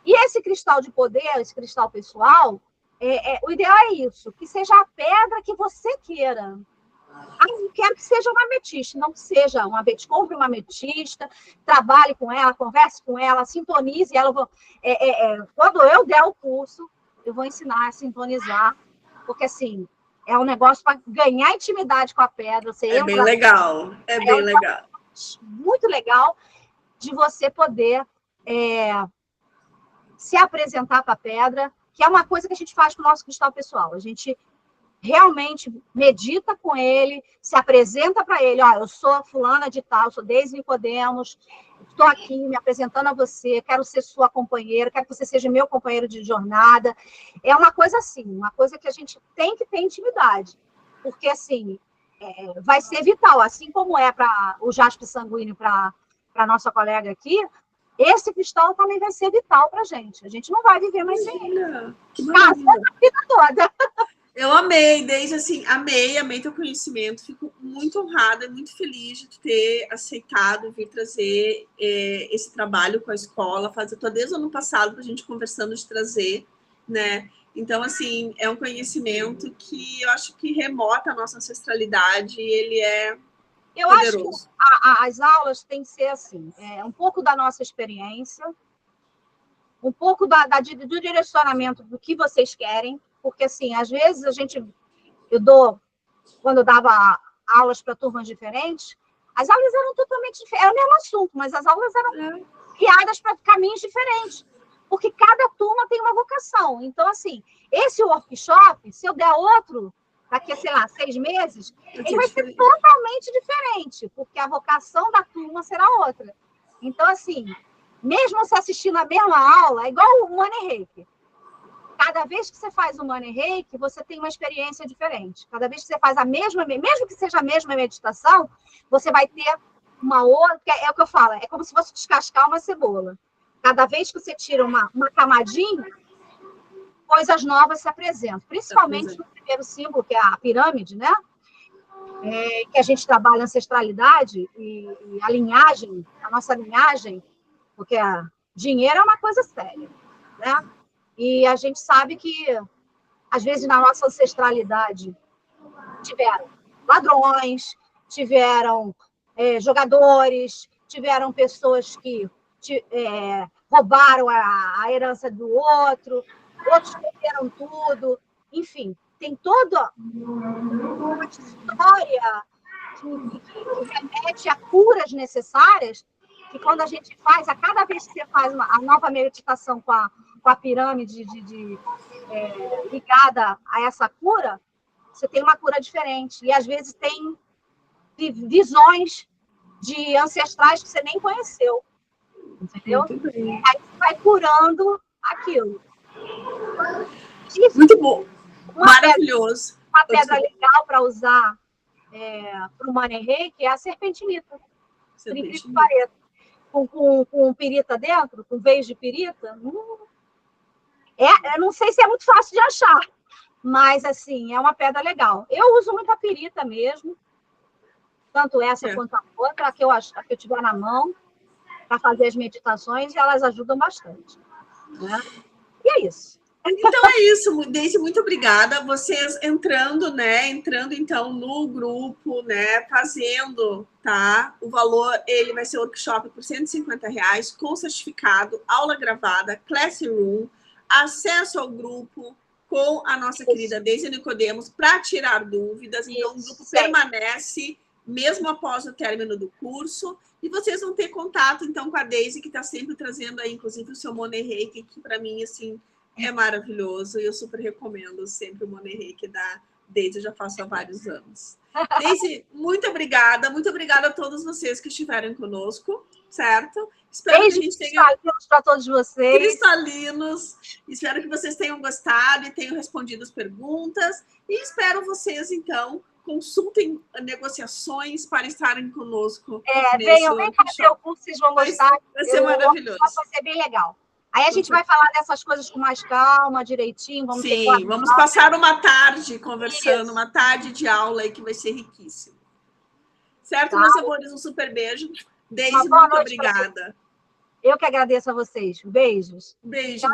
E esse cristal de poder, esse cristal pessoal, o ideal é isso, que seja a pedra que você queira. Eu quero que seja uma ametista, não que seja uma ametista. Compre uma ametista, trabalhe com ela, converse com ela, sintonize ela. Quando eu der o curso, eu vou ensinar a sintonizar, porque assim, é um negócio para ganhar intimidade com a pedra. Bem legal, bem legal. Muito legal de você poder se apresentar para a pedra, que é uma coisa que a gente faz com o nosso cristal pessoal. A gente realmente medita com ele, se apresenta para ele, eu sou fulana de tal, sou Deise Nicodemos, estou aqui me apresentando a você, quero ser sua companheira, quero que você seja meu companheiro de jornada. É uma coisa assim, uma coisa que a gente tem que ter intimidade, porque assim, vai ser vital, assim como é para o jaspe sanguíneo para a nossa colega aqui, esse cristal também vai ser vital para a gente não vai viver mais sem ele. Casa a vida toda. Eu amei, desde assim, amei teu conhecimento, fico muito honrada, muito feliz de tu ter aceitado vir trazer esse trabalho com a escola, desde o ano passado para a gente conversando de trazer, né? Então, assim, é um conhecimento que eu acho que remota a nossa ancestralidade e ele é poderoso. Acho que as aulas têm que ser assim, um pouco da nossa experiência, um pouco do direcionamento do que vocês querem, porque, assim, às vezes quando eu dava aulas para turmas diferentes, as aulas eram totalmente diferentes, era o mesmo assunto, mas as aulas eram guiadas para caminhos diferentes, porque cada turma tem uma vocação. Então, assim, esse workshop, se eu der outro, daqui a, 6 meses, ele vai ser totalmente diferente, porque a vocação da turma será outra. Então, assim, mesmo se assistindo a mesma aula, é igual o Money Reiki. Cada vez que você faz o Money Reiki, você tem uma experiência diferente. Cada vez que você faz a mesma, mesmo que seja a mesma meditação, você vai ter uma outra, é o que eu falo, é como se fosse descascar uma cebola. Cada vez que você tira uma camadinha, coisas novas se apresentam. Principalmente no primeiro símbolo, que é a pirâmide, né? Que a gente trabalha ancestralidade e a linhagem, a nossa linhagem, porque dinheiro é uma coisa séria, né? E a gente sabe que, às vezes, na nossa ancestralidade, tiveram ladrões, tiveram jogadores, tiveram pessoas que roubaram a herança do outro, outros perderam tudo. Enfim, tem toda uma história que remete a curas necessárias, que quando a gente faz, a cada vez que você faz a nova meditação com a pirâmide ligada a essa cura, você tem uma cura diferente. E, às vezes, tem visões de ancestrais que você nem conheceu. Entendeu? Aí você vai curando aquilo. Muito bom. Maravilhoso. Uma pedra legal para usar para o Money Reiki é a serpentinita. Com pirita dentro, com veios de pirita. Eu não sei se é muito fácil de achar, mas, assim, é uma pedra legal. Eu uso muito a pirita mesmo, tanto essa quanto a outra, a que eu tiver na mão, para fazer as meditações, e elas ajudam bastante. Né? E é isso. Então é isso, Deise, muito obrigada. Vocês entrando, então, no grupo, né, fazendo, tá? O valor, ele vai ser workshop por R$150, com certificado, aula gravada, classroom, acesso ao grupo com a nossa querida Deise Nicodemos para tirar dúvidas. Então, o grupo permanece mesmo após o término do curso. E vocês vão ter contato, então, com a Deise, que está sempre trazendo aí, inclusive, o seu Money Reiki, que para mim, assim, é maravilhoso. E eu super recomendo sempre o Money Reiki da Deise, eu já faço há vários anos. Deise, muito obrigada a todos vocês que estiveram conosco, certo? Espero que a gente tenha para todos vocês. Cristalinos. Espero que vocês tenham gostado e tenham respondido as perguntas. E espero vocês, então, consultem negociações para estarem conosco. Venham, vem fazer o curso, vocês vão gostar. Vai ser maravilhoso. Vai ser bem legal. Aí a gente vai falar dessas coisas com mais calma, direitinho. Vamos passar uma tarde conversando, uma tarde de aula aí que vai ser riquíssimo. Certo, meus amores? Um super beijo. Deise, muito obrigada. Eu que agradeço a vocês. Beijos. Beijo.